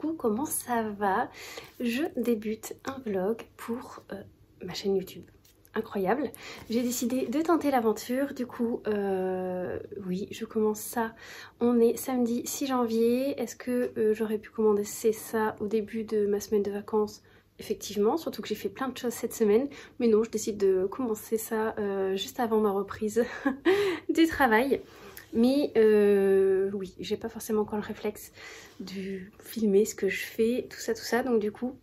coucou, comment ça va? Je débute un vlog pour ma chaîne YouTube. Incroyable, j'ai décidé de tenter l'aventure, du coup oui je commence ça, on est samedi 6 janvier, est-ce que j'aurais pu commander ça au début de ma semaine de vacances? Effectivement, surtout que j'ai fait plein de choses cette semaine, mais non, je décide de commencer ça juste avant ma reprise du travail. Mais oui, j'ai pas forcément encore le réflexe de filmer ce que je fais, tout ça, donc du coup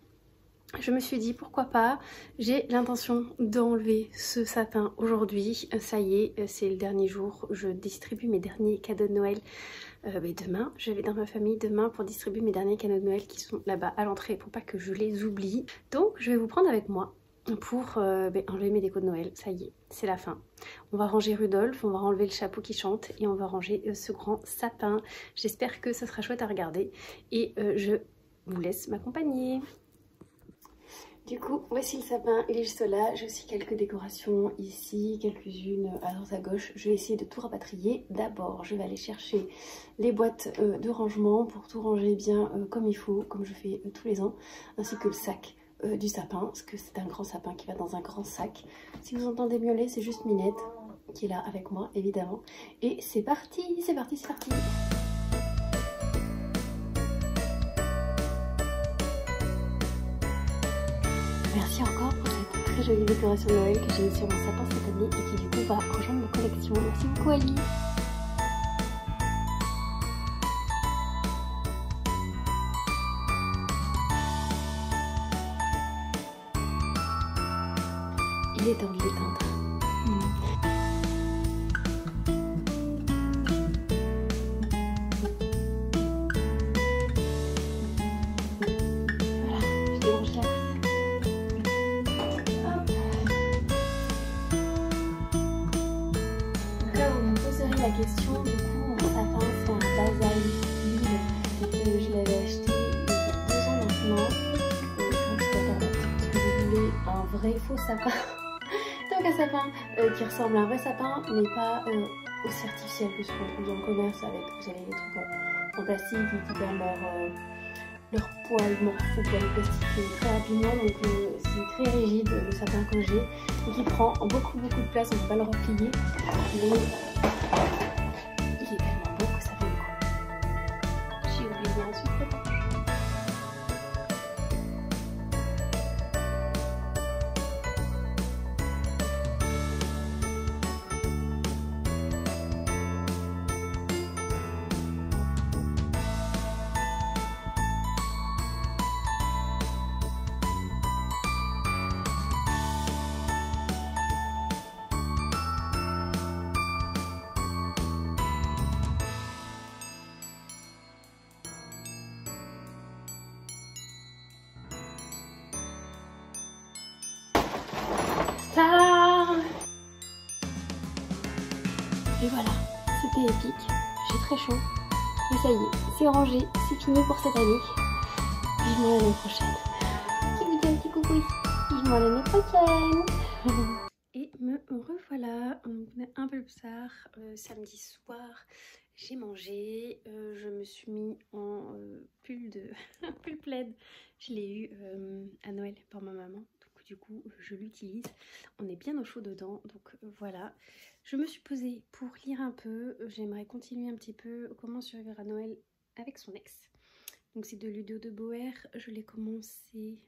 je me suis dit pourquoi pas, j'ai l'intention d'enlever ce sapin aujourd'hui, ça y est, c'est le dernier jour, je distribue mes derniers cadeaux de Noël. Demain, je vais dans ma famille demain pour distribuer mes derniers cadeaux de Noël qui sont là-bas à l'entrée pour pas que je les oublie. Donc je vais vous prendre avec moi pour enlever mes décos de Noël, ça y est, c'est la fin. On va ranger Rudolph, on va enlever le chapeau qui chante et on va ranger ce grand sapin. J'espère que ça sera chouette à regarder et je vous laisse m'accompagner. Du coup, voici le sapin, il est juste là. J'ai aussi quelques décorations ici, quelques-unes à droite à gauche. Je vais essayer de tout rapatrier. D'abord, je vais aller chercher les boîtes de rangement pour tout ranger bien comme il faut, comme je fais tous les ans, ainsi que le sac du sapin, parce que c'est un grand sapin qui va dans un grand sac. Si vous entendez miauler, c'est juste Minette qui est là avec moi, évidemment. Et c'est parti, c'est parti, c'est parti. Merci encore pour cette très jolie décoration de Noël que j'ai mis sur mon sapin cette année et qui du coup va rejoindre ma collection. Merci beaucoup Ali. Il est temps de l'éteindre. La question, du coup, mon sapin c'est un basaïs huile. Je l'avais acheté il y a 2 ans maintenant. Donc je dois permettre, parce que je voulais un vrai faux sapin. Donc un sapin qui ressemble à un vrai sapin, mais pas aussi artificiel que ce qu'on trouve dans le commerce avec, vous savez, les trucs en plastique qui perdent leur poil morceau, poil plastique très rapidement. Donc c'est très rigide le sapin que j'ai et qui prend beaucoup de place, on ne peut pas le replier. Mais il est tellement beau que ça fait le coup. J'ai oublié ensuite le temps. Et voilà, c'était épique, j'ai très chaud, mais ça y est, c'est rangé, c'est fini pour cette année. Vivement l'année prochaine. Qui vous dit un petit coucou ici. Vivement l'année prochaine. Et me revoilà, on est un peu plus tard, samedi soir, j'ai mangé, je me suis mis en pull pull plaid, je l'ai eu à Noël par ma maman. Du coup je l'utilise, on est bien au chaud dedans, donc voilà. Je me suis posée pour lire un peu, j'aimerais continuer un petit peu comment survivre à Noël avec son ex. Donc c'est de Ludo de Boer, je l'ai commencé,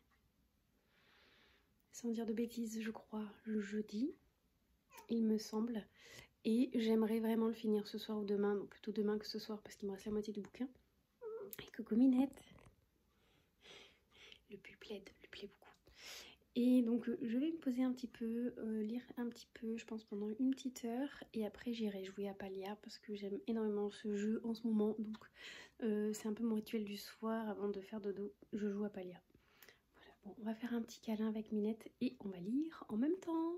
sans dire de bêtises, je crois le jeudi, il me semble. Et j'aimerais vraiment le finir ce soir ou demain, donc plutôt demain que ce soir parce qu'il me reste la moitié du bouquin. Et coucou Minette, le pull plaid lui plaît beaucoup. Et donc je vais me poser un petit peu, lire un petit peu, je pense pendant une petite heure. Et après j'irai jouer à Palia parce que j'aime énormément ce jeu en ce moment. Donc c'est un peu mon rituel du soir avant de faire dodo, je joue à Palia. Voilà, bon, on va faire un petit câlin avec Minette et on va lire en même temps.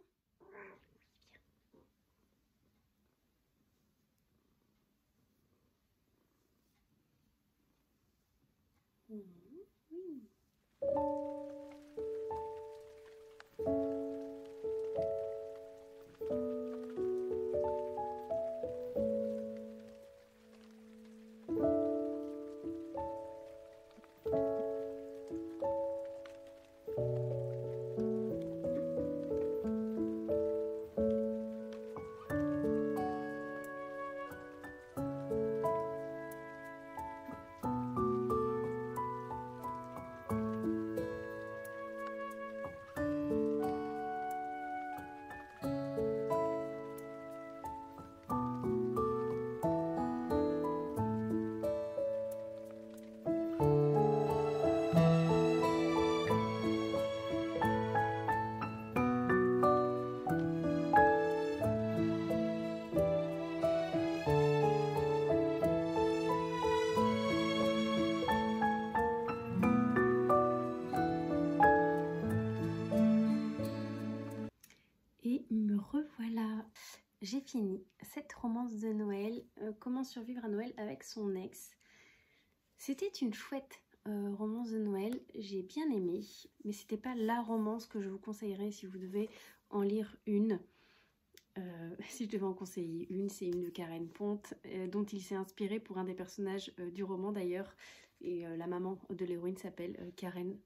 revoilà. J'ai fini cette romance de Noël, Comment survivre à Noël avec son ex. C'était une chouette romance de Noël, j'ai bien aimé, mais c'était pas la romance que je vous conseillerais si vous devez en lire une. Si je devais en conseiller une, c'est une de Karen Ponte, dont il s'est inspiré pour un des personnages du roman d'ailleurs. Et la maman de l'héroïne s'appelle Karen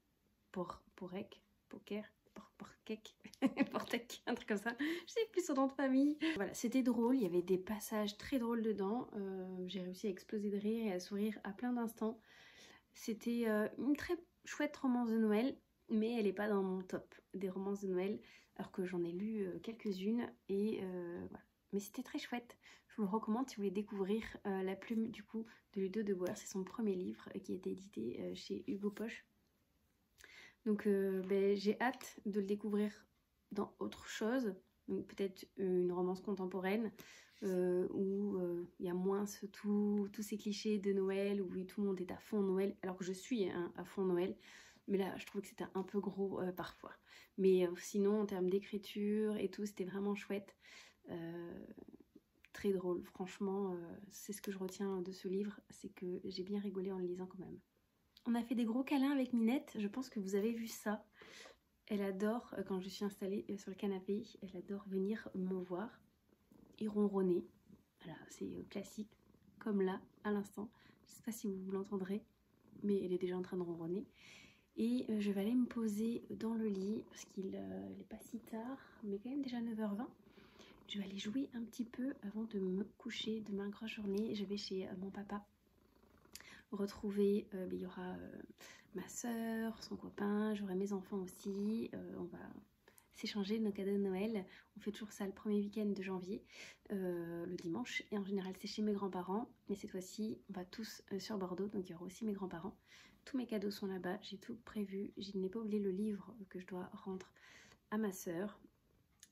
Porek, Porkek, Portek, un truc comme ça. Je sais plus son nom de famille. Voilà, c'était drôle, il y avait des passages très drôles dedans. J'ai réussi à exploser de rire et à sourire à plein d'instants. C'était une très chouette romance de Noël, mais elle n'est pas dans mon top des romances de Noël, alors que j'en ai lu quelques-unes, et voilà. Mais c'était très chouette. Je vous le recommande si vous voulez découvrir La Plume du coup de Ludo de Boer. C'est son premier livre qui a été édité chez Hugo Poche. Donc j'ai hâte de le découvrir dans autre chose, donc peut-être une romance contemporaine où il y a moins tous ces clichés de Noël où tout le monde est à fond Noël, alors que je suis à fond Noël, mais là je trouve que c'était un peu gros parfois. Mais sinon en termes d'écriture et tout, c'était vraiment chouette. Très drôle, franchement, c'est ce que je retiens de ce livre, c'est que j'ai bien rigolé en le lisant quand même. On a fait des gros câlins avec Minette, je pense que vous avez vu ça. Elle adore, quand je suis installée sur le canapé, elle adore venir me voir et ronronner. Voilà, c'est classique, comme là, à l'instant. Je ne sais pas si vous l'entendrez, mais elle est déjà en train de ronronner. Et je vais aller me poser dans le lit, parce qu'il n'est pas si tard, mais quand même déjà 9h20. Je vais aller jouer un petit peu avant de me coucher. Demain, grosse journée, je vais chez mon papa retrouver, il y aura ma soeur, son copain, j'aurai mes enfants aussi, on va s'échanger nos cadeaux de Noël. On fait toujours ça le premier week-end de janvier, le dimanche, et en général c'est chez mes grands-parents, mais cette fois-ci on va tous sur Bordeaux, donc il y aura aussi mes grands-parents. Tous mes cadeaux sont là-bas, j'ai tout prévu, je n'ai pas oublié le livre que je dois rendre à ma soeur.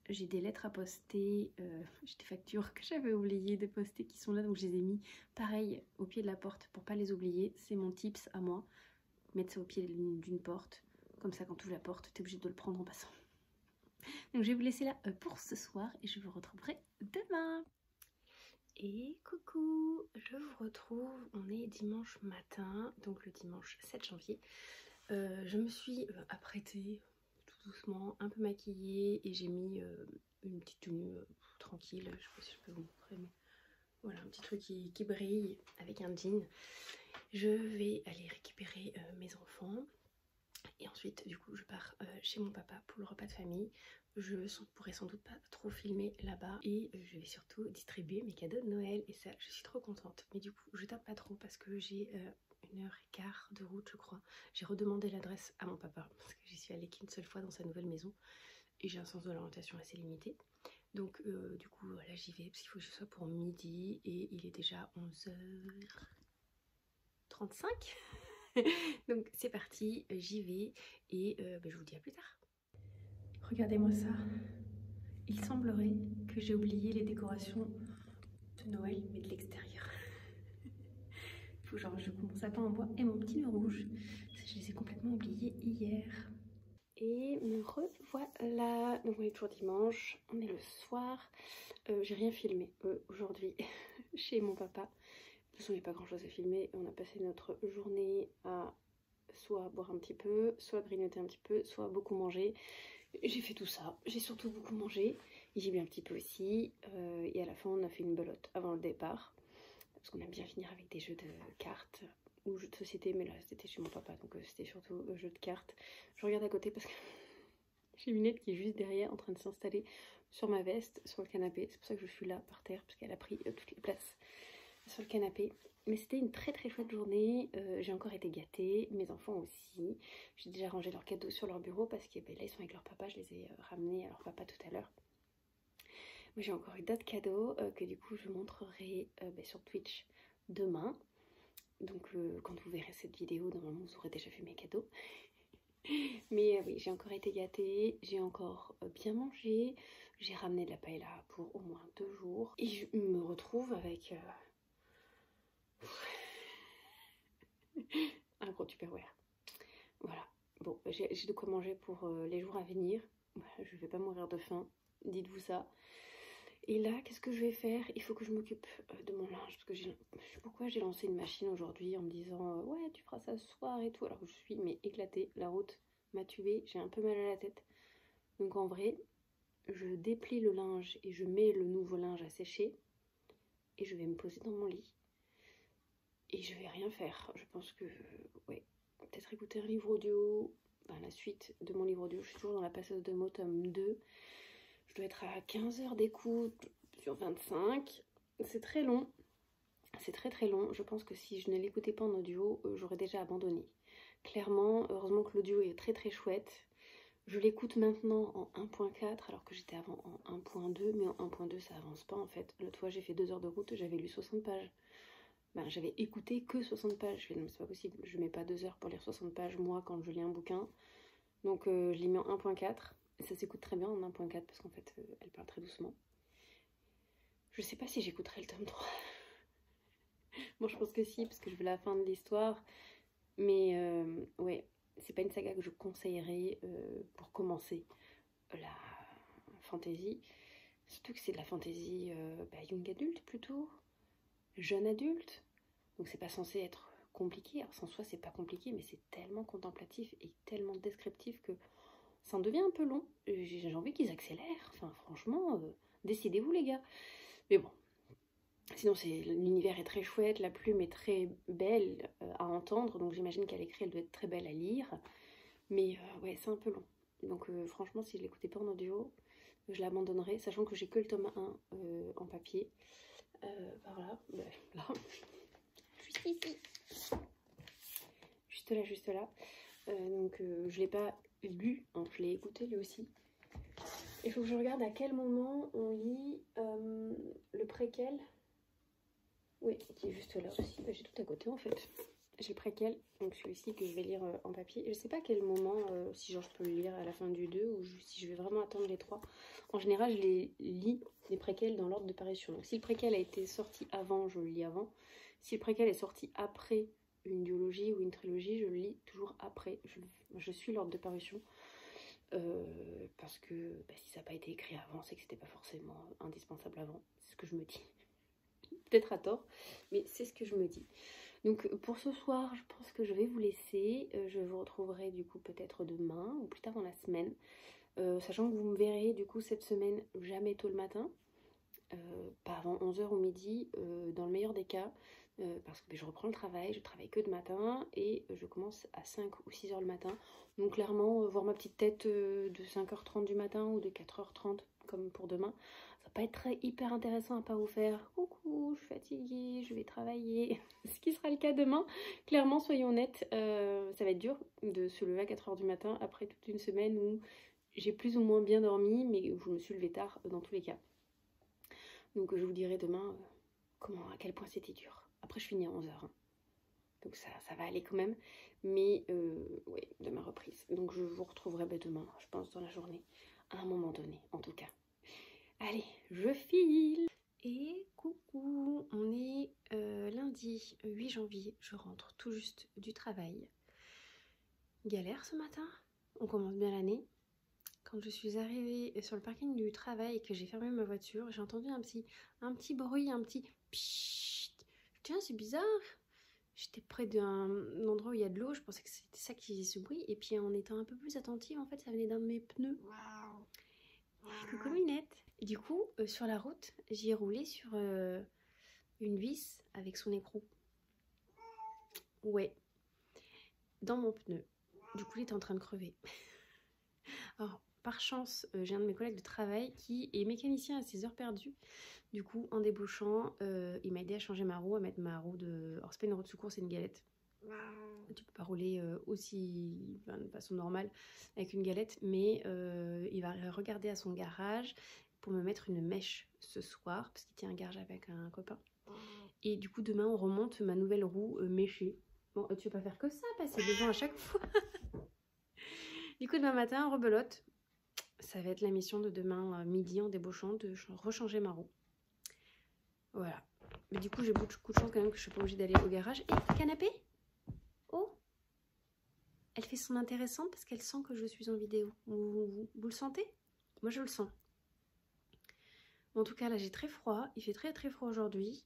J'ai des lettres à poster, j'ai des factures que j'avais oublié de poster qui sont là, donc je les ai mis pareil au pied de la porte pour pas les oublier. C'est mon tips à moi, mettre ça au pied d'une porte, comme ça quand tu ouvres la porte, tu es obligé de le prendre en passant. Donc je vais vous laisser là pour ce soir et je vous retrouverai demain. Et coucou, je vous retrouve, on est dimanche matin, donc le dimanche 7 janvier. Je me suis apprêtée tout doucement, un peu maquillée, et j'ai mis une petite tenue tranquille, je sais pas si je peux vous montrer, mais voilà, un petit truc qui brille avec un jean. Je vais aller récupérer mes enfants. Et ensuite, du coup, je pars chez mon papa pour le repas de famille. Je pourrais sans doute pas trop filmer là-bas. Et je vais surtout distribuer mes cadeaux de Noël. Et ça, je suis trop contente. Mais du coup, je tape pas trop parce que j'ai 1h15 de route, je crois. J'ai redemandé l'adresse à mon papa parce que j'y suis allée qu'une seule fois dans sa nouvelle maison. Et j'ai un sens de l'orientation assez limité. Donc, du coup, là, j'y vais parce qu'il faut que je sois pour midi. Et il est déjà 11h35. Donc c'est parti, j'y vais et je vous dis à plus tard. Regardez-moi ça. Il semblerait que j'ai oublié les décorations de Noël, mais de l'extérieur. Genre, je mon sapin en bois et mon petit nœud rouge. Je les ai complètement oubliés hier. Et me revoilà. Donc on est toujours dimanche, on est le soir. J'ai rien filmé aujourd'hui chez mon papa. De toute façon, il n'y a pas grand chose à filmer. On a passé notre journée à soit boire un petit peu, soit grignoter un petit peu, soit beaucoup manger. J'ai fait tout ça, j'ai surtout beaucoup mangé, j'ai bu un petit peu aussi, et à la fin on a fait une belote avant le départ, parce qu'on aime bien finir avec des jeux de cartes ou jeux de société, mais là c'était chez mon papa, donc c'était surtout jeux de cartes. Je regarde à côté parce que j'ai Minette qui est juste derrière en train de s'installer sur ma veste, sur le canapé, c'est pour ça que je suis là par terre, parce qu'elle a pris toutes les places sur le canapé. Mais c'était une très très chouette journée, j'ai encore été gâtée, mes enfants aussi. J'ai déjà rangé leurs cadeaux sur leur bureau parce que là ils sont avec leur papa, je les ai ramenés à leur papa tout à l'heure. Mais j'ai encore eu d'autres cadeaux que du coup je montrerai sur Twitch demain. Donc quand vous verrez cette vidéo, normalement vous aurez déjà fait mes cadeaux. Mais oui, j'ai encore été gâtée, j'ai encore bien mangé, j'ai ramené de la paella pour au moins 2 jours. Et je me retrouve avec un gros tupperware. Voilà, bon, j'ai de quoi manger pour les jours à venir. Voilà, je vais pas mourir de faim, dites-vous ça. Et là, qu'est-ce que je vais faire? Il faut que je m'occupe de mon linge. Parce que je sais pourquoi j'ai lancé une machine aujourd'hui en me disant ouais, tu feras ça ce soir et tout. Alors que je suis mais éclatée. La route m'a tuée. J'ai un peu mal à la tête. Donc en vrai, je déplie le linge et je mets le nouveau linge à sécher. Et je vais me poser dans mon lit. Et je vais rien faire. Je pense que, ouais, peut-être écouter un livre audio. Ben, la suite de mon livre audio. Je suis toujours dans la passeuse de mots, tome 2. Je dois être à 15 heures d'écoute sur 25. C'est très long. C'est très très long. Je pense que si je ne l'écoutais pas en audio, j'aurais déjà abandonné. Clairement, heureusement que l'audio est très très chouette. Je l'écoute maintenant en 1.4 alors que j'étais avant en 1.2. Mais en 1.2 ça avance pas en fait. L'autre fois j'ai fait 2 heures de route, j'avais lu 60 pages. Ben, j'avais écouté que 60 pages. Je fais, non, c'est pas possible. Je mets pas 2 heures pour lire 60 pages moi quand je lis un bouquin. Donc je l'ai mis en 1.4. Ça s'écoute très bien en 1.4 parce qu'en fait elle parle très doucement. Je sais pas si j'écouterai le tome 3. Bon, je pense que si, parce que je veux la fin de l'histoire. Mais ouais, c'est pas une saga que je conseillerais pour commencer la fantasy. Surtout que c'est de la fantasy young adulte plutôt, jeune adulte. Donc c'est pas censé être compliqué. Alors sans soi c'est pas compliqué, mais c'est tellement contemplatif et tellement descriptif que ça en devient un peu long. J'ai envie qu'ils accélèrent. Enfin franchement, décidez-vous les gars. Mais bon. Sinon, l'univers est très chouette, la plume est très belle à entendre, donc j'imagine qu'à l'écrit, elle doit être très belle à lire. Mais ouais, c'est un peu long. Donc franchement, si je l'écoutais pas en audio, je l'abandonnerais, sachant que j'ai que le tome 1 en papier. Par là, là, juste ici. Juste là. Donc je l'ai pas lu, hein, je l'ai écouté lui aussi. Il faut que je regarde à quel moment on lit le préquel. Oui, qui est juste là aussi. J'ai tout à côté en fait. J'ai le préquel, donc celui-ci que je vais lire en papier. Je sais pas à quel moment, si genre je peux le lire à la fin du 2 ou si je vais vraiment attendre les 3. En général, je les lis, les préquels, dans l'ordre de parution. Donc si le préquel a été sorti avant, je le lis avant. Si le préquel est sorti après une duologie ou une trilogie, je le lis toujours après. Je suis l'ordre de parution. Parce que si ça n'a pas été écrit avant, c'est que c'était pas forcément indispensable avant. C'est ce que je me dis. Peut-être à tort, mais c'est ce que je me dis. Donc pour ce soir, je pense que je vais vous laisser. Je vous retrouverai du coup peut-être demain ou plus tard dans la semaine. Sachant que vous me verrez du coup cette semaine jamais tôt le matin. Pas avant 11h ou midi, dans le meilleur des cas, parce que je reprends le travail, je travaille que de matin et je commence à 5 ou 6h le matin. Donc clairement, voir ma petite tête de 5h30 du matin ou de 4h30 comme pour demain, ça va pas être hyper intéressant à pas vous faire coucou, je suis fatiguée, je vais travailler, ce qui sera le cas demain. Clairement, soyons honnêtes, ça va être dur de se lever à 4h du matin après toute une semaine où j'ai plus ou moins bien dormi, mais où je me suis levée tard dans tous les cas. Donc je vous dirai demain à quel point c'était dur. Après je finis à 11h. Hein. Donc ça va aller quand même. Mais ouais, demain reprise. Donc je vous retrouverai demain, je pense, dans la journée. À un moment donné, en tout cas. Allez, je file. Et coucou, on est lundi 8 janvier. Je rentre tout juste du travail. Galère ce matin. On commence bien l'année. Quand je suis arrivée sur le parking du travail et que j'ai fermé ma voiture, j'ai entendu un petit bruit, un petit pchit. Tiens, c'est bizarre. J'étais près d'un endroit où il y a de l'eau, je pensais que c'était ça qui faisait ce bruit. Et puis en étant un peu plus attentive, en fait, ça venait d'un de mes pneus. Wow. Coucou Minette. Et du coup, sur la route, j'y ai roulé sur une vis avec son écrou. Ouais. Dans mon pneu. Du coup, il était en train de crever. Alors, par chance, j'ai un de mes collègues de travail qui est mécanicien à ses heures perdues. Du coup, en débouchant, il m'a aidé à changer ma roue, à mettre ma roue de... Alors, c'est pas une roue de secours, c'est une galette. Wow. Tu peux pas rouler aussi de façon normale avec une galette, mais il va regarder à son garage pour me mettre une mèche ce soir, parce qu'il tient un garage avec un copain. Et du coup, demain, on remonte ma nouvelle roue méchée. Bon, tu vas pas faire que ça, passer devant à chaque fois. Du coup, demain matin, rebelote. Ça va être la mission de demain midi en débauchant de rechanger ma roue. Voilà. Mais du coup, j'ai beaucoup de chance quand même que je ne suis pas obligée d'aller au garage. Et canapé? Oh! Elle fait son intéressante parce qu'elle sent que je suis en vidéo. Vous le sentez? Moi, je le sens. En tout cas là j'ai très froid, il fait très très froid aujourd'hui.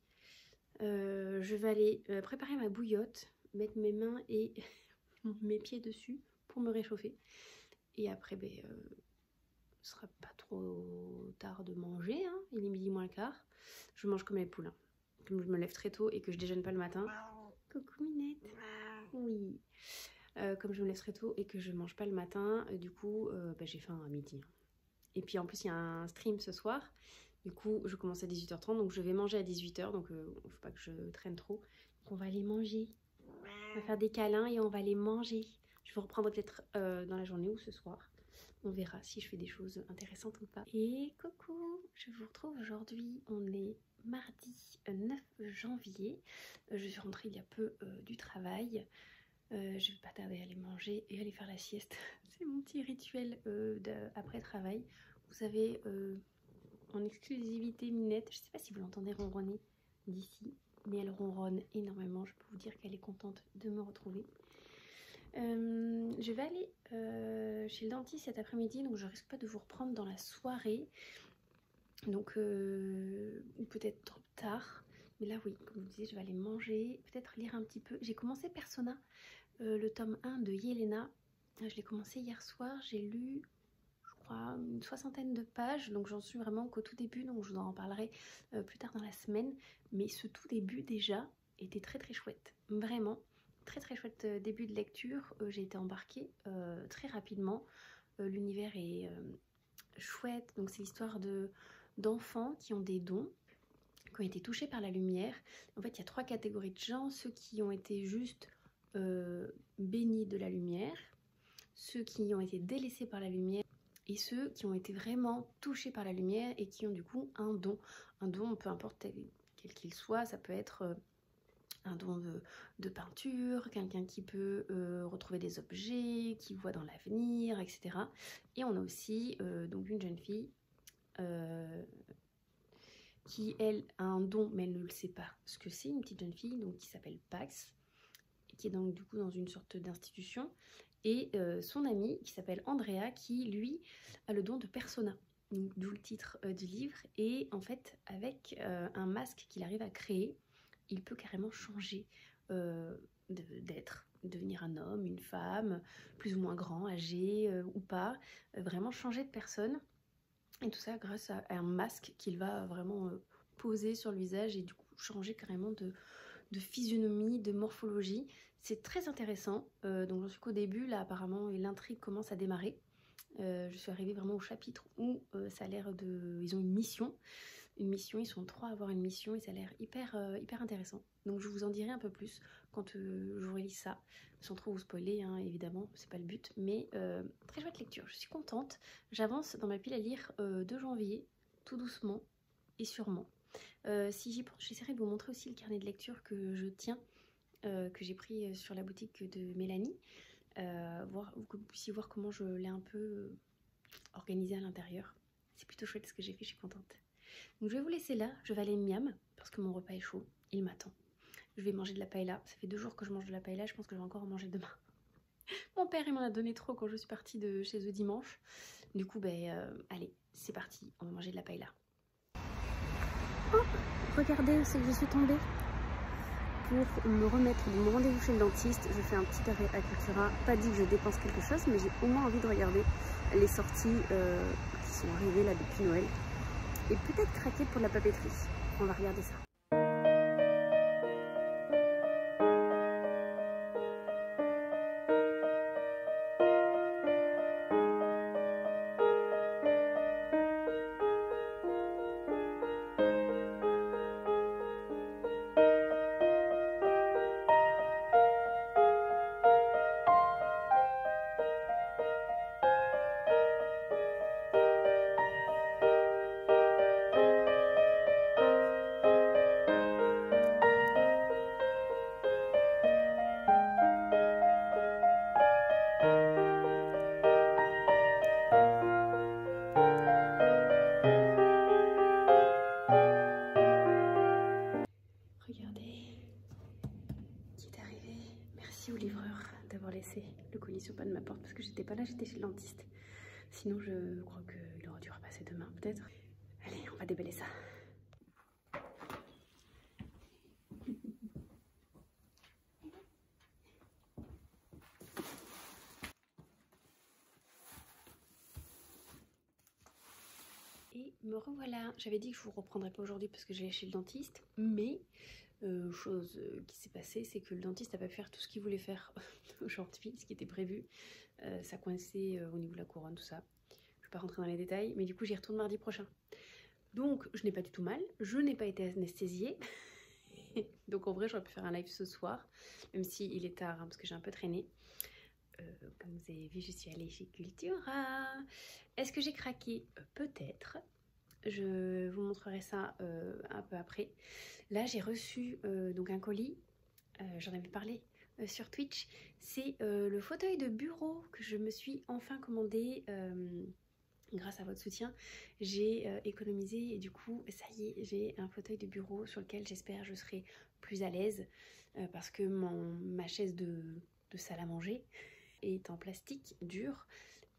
Je vais aller préparer ma bouillotte, mettre mes mains et mes pieds dessus pour me réchauffer. Et après ce sera pas trop tard de manger, hein. Il est midi moins le quart. Je mange comme les poules, hein. Comme je me lève très tôt et que je déjeune pas le matin. Coucou Minette. Oui. Comme je me lève très tôt et que je mange pas le matin, du coup j'ai faim à midi. Et puis en plus il y a un stream ce soir. Du coup je commence à 18h30 donc je vais manger à 18h, donc faut pas que je traîne trop. Donc on va aller manger. On va faire des câlins et on va aller manger. Je vais reprendre peut-être dans la journée ou ce soir. On verra si je fais des choses intéressantes ou pas. Et coucou, je vous retrouve aujourd'hui. On est mardi 9 janvier. Je suis rentrée il y a peu du travail. Je vais pas tarder à aller manger et aller faire la sieste. C'est mon petit rituel après travail. Vous savez, en exclusivité Minette, je sais pas si vous l'entendez ronronner d'ici, mais elle ronronne énormément. Je peux vous dire qu'elle est contente de me retrouver. Je vais aller chez le dentiste cet après-midi, donc je risque pas de vous reprendre dans la soirée. Donc, ou peut-être trop tard. Mais là, oui, comme je vous disais, je vais aller manger, peut-être lire un petit peu. J'ai commencé Persona, le tome 1 de Yelena. Je l'ai commencé hier soir, j'ai lu, je crois, une 60aine de pages. Donc j'en suis vraiment qu'au tout début, donc je vous en parlerai plus tard dans la semaine. Mais ce tout début déjà était très très chouette, vraiment. Très très chouette début de lecture, j'ai été embarquée très rapidement. L'univers est chouette, donc c'est l'histoire d'enfants qui ont des dons, qui ont été touchés par la lumière. En fait il y a 3 catégories de gens: ceux qui ont été juste bénis de la lumière, ceux qui ont été délaissés par la lumière et ceux qui ont été vraiment touchés par la lumière et qui ont du coup un don. Un don, peu importe quel qu'il soit, ça peut être un don de peinture, quelqu'un qui peut retrouver des objets, qui voit dans l'avenir, etc. Et on a aussi donc une jeune fille qui, elle, a un don, mais elle ne le sait pas ce que c'est, une petite jeune fille donc, qui s'appelle Pax, qui est donc du coup dans une sorte d'institution, et son amie qui s'appelle Andrea, qui lui a le don de Persona, d'où le titre du livre. Et en fait avec un masque qu'il arrive à créer, il peut carrément changer d'être, devenir un homme, une femme, plus ou moins grand, âgé ou pas, vraiment changer de personne. Et tout ça grâce à un masque qu'il va vraiment poser sur le visage et du coup changer carrément de physionomie, de morphologie. C'est très intéressant, donc j'en suis qu'au début, là apparemment l'intrigue commence à démarrer. Je suis arrivée vraiment au chapitre où ça a l'air de... Ils ont une mission, ils sont 3 à avoir une mission et ça a l'air hyper intéressant. Donc je vous en dirai un peu plus quand j'aurai lu ça, sans trop vous spoiler, hein, évidemment, c'est pas le but, mais très chouette lecture, je suis contente. J'avance dans ma pile à lire de janvier, tout doucement et sûrement. Si j'y pense, j'essaierai de vous montrer aussi le carnet de lecture que je tiens, que j'ai pris sur la boutique de Mélanie. Que vous puissiez voir comment je l'ai un peu organisé à l'intérieur. C'est plutôt chouette ce que j'ai fait, je suis contente. Donc je vais vous laisser là, je vais aller miam parce que mon repas est chaud, il m'attend. Je vais manger de la paella, ça fait 2 jours que je mange de la paella, je pense que je vais encore en manger demain. Mon père il m'en a donné trop quand je suis partie de chez eux dimanche. Du coup allez, c'est parti, on va manger de la paella. Oh, regardez où c'est que je suis tombée. Pour me remettre de mon rendez-vous chez le dentiste, je fais un petit arrêt à Cultura. Pas dit que je dépense quelque chose, mais j'ai au moins envie de regarder les sorties qui sont arrivées là depuis Noël. Et peut-être craquer pour la papeterie. On va regarder ça. D'avoir laissé le colis sur le pas de ma porte parce que j'étais pas là, j'étais chez le dentiste. Sinon je crois qu'il aurait dû repasser demain peut-être. Allez, on va déballer ça. Et me revoilà. J'avais dit que je vous reprendrais pas aujourd'hui parce que j'allais chez le dentiste, mais chose qui s'est passée, c'est que le dentiste n'a pas pu faire tout ce qu'il voulait faire aujourd'hui, ce qui était prévu. Ça coinçait au niveau de la couronne, tout ça. Je vais pas rentrer dans les détails, mais du coup j'y retourne mardi prochain. Donc je n'ai pas du tout mal, je n'ai pas été anesthésiée. Donc en vrai j'aurais pu faire un live ce soir, même si il est tard, hein, parce que j'ai un peu traîné. Comme vous avez vu, je suis allée chez Cultura. Est-ce que j'ai craqué? Peut-être. Je vous montrerai ça un peu après. Là, j'ai reçu donc un colis. J'en avais parlé sur Twitch. C'est le fauteuil de bureau que je me suis enfin commandé. Grâce à votre soutien, j'ai économisé et du coup, ça y est, j'ai un fauteuil de bureau sur lequel j'espère je serai plus à l'aise parce que ma chaise de salle à manger est en plastique dur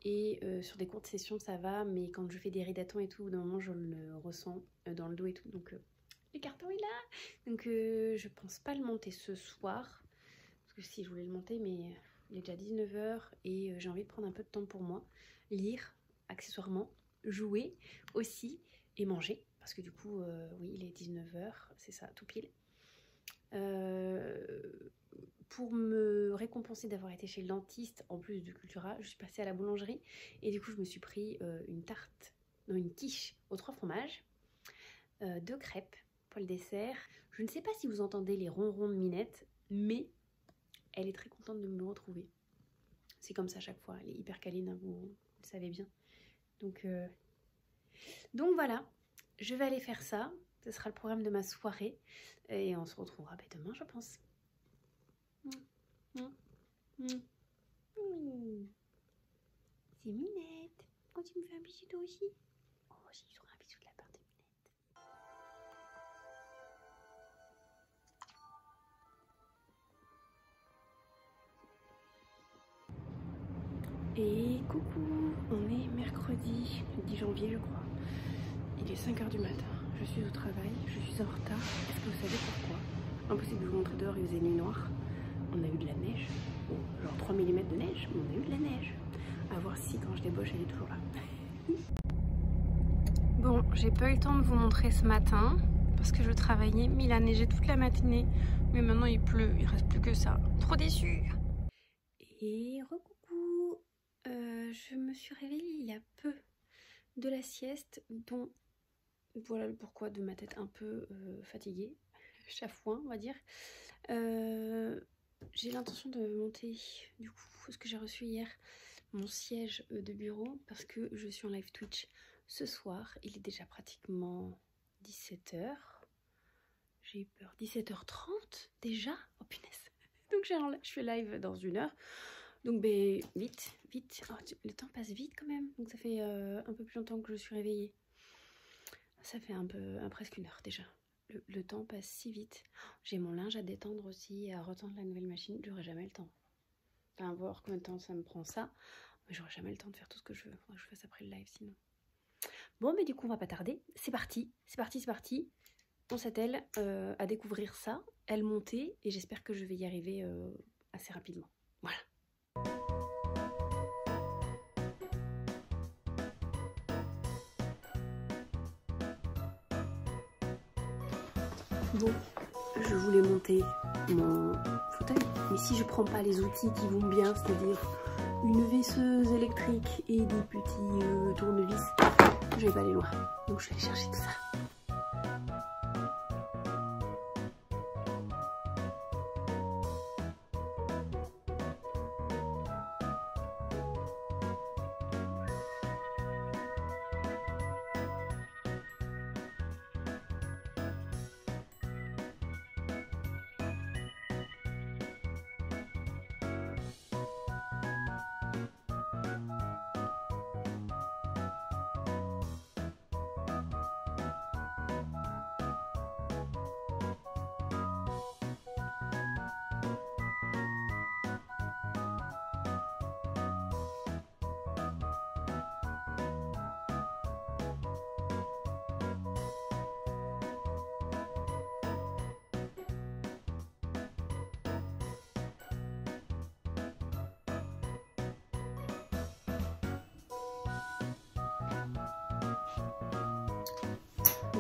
et sur des courtes sessions ça va, mais quand je fais des ridatons et tout, d'un moment je le ressens dans le dos et tout, donc le carton est là. Donc je pense pas le monter ce soir, parce que si je voulais le monter, mais il est déjà 19 h et j'ai envie de prendre un peu de temps pour moi, lire accessoirement, jouer aussi et manger, parce que du coup oui, il est 19 h, c'est ça, tout pile. Pour me récompenser d'avoir été chez le dentiste, en plus de Cultura, je suis passée à la boulangerie et du coup je me suis pris une quiche aux 3 fromages, 2 crêpes pour le dessert. Je ne sais pas si vous entendez les ronrons de Minette, mais elle est très contente de me retrouver. C'est comme ça à chaque fois, elle est hyper câline, hein, vous le savez bien. Donc voilà, je vais aller faire ça. Ce sera le programme de ma soirée et on se retrouvera demain, je pense. C'est Minette. Oh, tu me fais un bisou toi aussi? Oh, j'ai toujours un bisou de la part de Minette. Et coucou, on est mercredi 10 janvier je crois. Il est 5 h du matin, je suis au travail, je suis en retard. Est-ce que vous savez pourquoi? Impossible de vous montrer dehors, il faisait nuit noire. On a eu de la neige, genre 3 mm de neige, mais on a eu de la neige. À voir si quand je débauche elle est toujours là. Bon, j'ai pas eu le temps de vous montrer ce matin parce que je travaillais, mais il a neigé toute la matinée. Mais maintenant il pleut, il reste plus que ça. Trop déçue. Et recoucou, je me suis réveillée il y a peu de la sieste, dont voilà le pourquoi de ma tête un peu fatiguée, chafouin on va dire. J'ai l'intention de monter du coup ce que j'ai reçu hier, mon siège de bureau, parce que je suis en live Twitch ce soir. Il est déjà pratiquement 17 h. J'ai eu peur. 17 h 30 déjà? Oh punaise. Donc je fais live dans 1 heure. Donc vite. Oh, le temps passe vite quand même. Donc ça fait un peu plus longtemps que je suis réveillée. Ça fait presque 1 heure déjà. Le temps passe si vite. J'ai mon linge à détendre aussi, à retendre la nouvelle machine. J'aurai jamais le temps. Enfin, voir combien de temps ça me prend ça. Mais j'aurai jamais le temps de faire tout ce que je veux. Faudra que je fasse après le live sinon. Bon, mais du coup, on va pas tarder. C'est parti. On s'attelle à découvrir ça, à le monter. Et j'espère que je vais y arriver assez rapidement. Voilà. Bon, je voulais monter mon fauteuil, mais si je prends pas les outils qui vont bien, c'est-à-dire une vaisseuse électrique et des petits tournevis, je vais pas aller loin. Donc je vais aller chercher tout ça.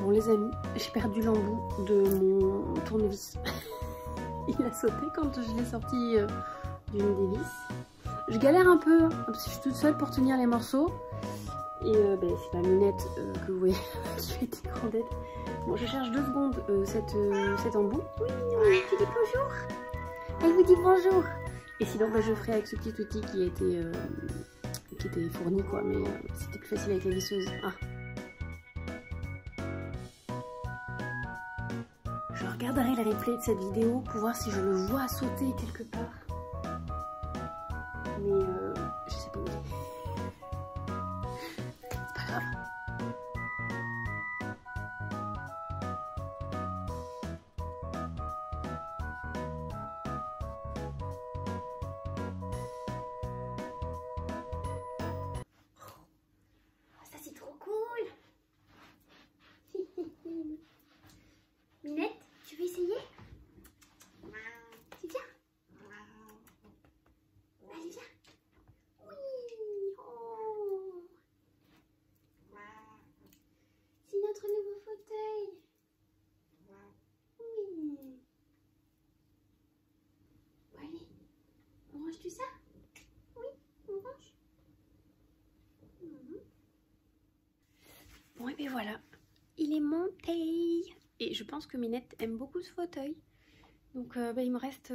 Bon les amis, j'ai perdu l'embout de mon tournevis. Il a sauté quand je l'ai sorti d'une des vis. Je galère un peu parce que je suis toute seule pour tenir les morceaux. Et c'est ma Minette que vous voyez qui fait des grandes aides. Bon, je cherche 2 secondes cet embout. Oui, tu dis bonjour. Elle vous dit bonjour. Et sinon, je ferai avec ce petit outil qui était fourni, quoi. Mais c'était plus facile avec la visseuse. Ah. Je regarderai le replay de cette vidéo pour voir si je le vois sauter quelque part. Mais je sais pas où il est. C'est pas grave. Ça c'est trop cool. Minette, tu veux essayer? Tu viens? Allez, viens. Oui. Oh. C'est notre nouveau fauteuil. Oui. Bon, allez, on range tout ça? Oui, on range. Bon, et bien voilà, il est monté. Et je pense que Minette aime beaucoup ce fauteuil. Donc il me reste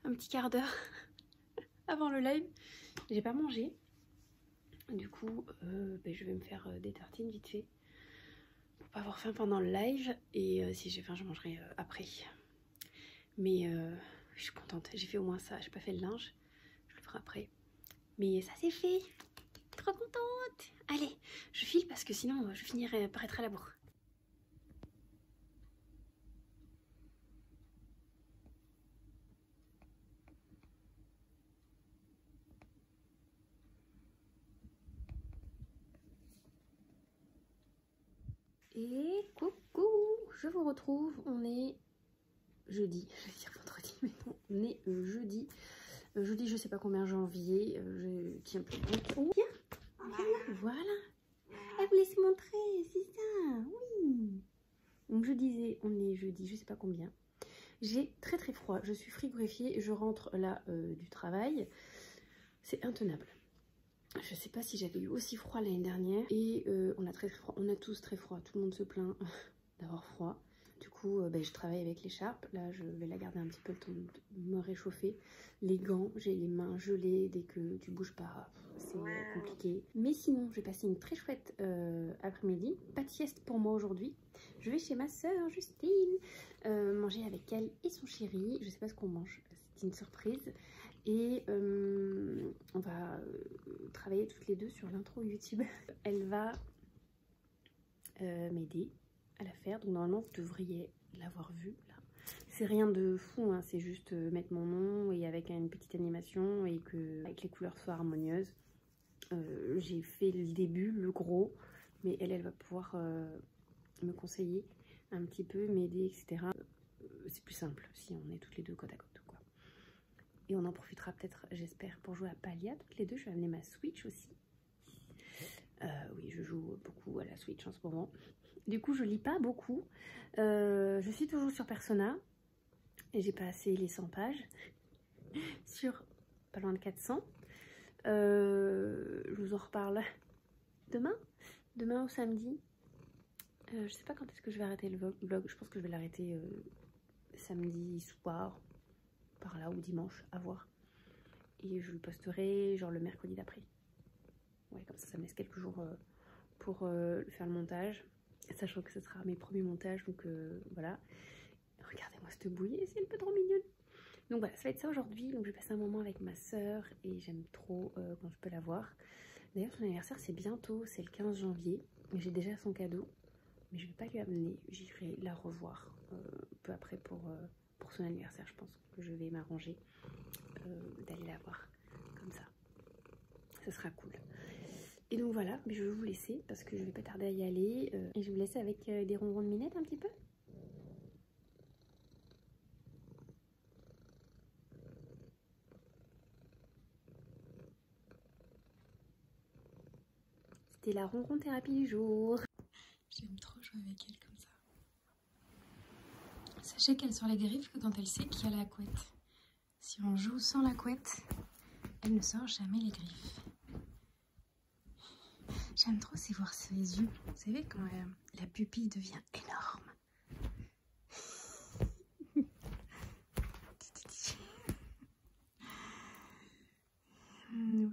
un petit quart d'heure avant le live. J'ai pas mangé. Du coup, je vais me faire des tartines vite fait. Pour pas avoir faim pendant le live. Et si j'ai faim, je mangerai après. Mais je suis contente. J'ai fait au moins ça. J'ai pas fait le linge. Je le ferai après. Mais ça c'est fait. Trop contente. Allez, je file parce que sinon je finirai par être à la bourre. Et coucou, je vous retrouve, on est jeudi, je vais dire vendredi, mais non, on est jeudi. Jeudi, je sais pas combien janvier, je tiens plus compte. Tiens, voilà, elle vous laisse montrer, c'est ça, oui. Donc je disais, on est jeudi, je sais pas combien. J'ai très très froid, je suis frigorifiée, je rentre là du travail, c'est intenable. Je sais pas si j'avais eu aussi froid l'année dernière et on a très froid, on a tous très froid, tout le monde se plaint d'avoir froid. Du coup, je travaille avec l'écharpe, là je vais la garder un petit peu le temps de me réchauffer. Les gants, j'ai les mains gelées, dès que tu bouges pas, c'est compliqué. Mais sinon, j'ai passé une très chouette après-midi, pas de sieste pour moi aujourd'hui. Je vais chez ma soeur Justine, manger avec elle et son chéri, je sais pas ce qu'on mange, c'est une surprise. Et on va travailler toutes les deux sur l'intro YouTube. Elle va m'aider à la faire. Donc normalement vous devriez l'avoir vue là. C'est rien de fou, hein, c'est juste mettre mon nom et avec une petite animation et que avec les couleurs soient harmonieuses. J'ai fait le début, le gros, mais elle va pouvoir me conseiller un petit peu, m'aider, etc. C'est plus simple si on est toutes les deux côte à côte. Et on en profitera peut-être, j'espère, pour jouer à Palia. Toutes les deux, je vais amener ma Switch aussi. Oui, je joue beaucoup à la Switch en ce moment. Du coup, je lis pas beaucoup. Je suis toujours sur Persona. Et j'ai passé les 100 pages. Sur pas loin de 400. Je vous en reparle demain. Demain ou samedi. Je sais pas quand est-ce que je vais arrêter le vlog. Je pense que je vais l'arrêter samedi soir. Par là ou dimanche, à voir. Et je le posterai genre le mercredi d'après. Ouais, comme ça me laisse quelques jours pour faire le montage. Sachant que ce sera mes premiers montages, donc voilà. Regardez-moi cette bouillie, c'est un peu trop mignonne. Donc voilà, ça va être ça aujourd'hui. Donc je vais passer un moment avec ma soeur et j'aime trop quand je peux la voir. D'ailleurs, son anniversaire c'est bientôt, c'est le 15 janvier. J'ai déjà son cadeau, mais je vais pas lui amener. J'irai la revoir peu après pour son anniversaire. Je pense que je vais m'arranger d'aller la voir comme ça. Ça sera cool. Et donc voilà, mais je vais vous laisser parce que je vais pas tarder à y aller. Et je vais vous laisser avec des ronrons de Minette un petit peu. C'était la ronron thérapie du jour. J'aime trop jouer sais qu'elle sort les griffes que quand elle sait qu'il y a la couette. Si on joue sans la couette, elle ne sort jamais les griffes. J'aime trop c'est voir ses yeux. Vous savez quand la pupille devient énorme.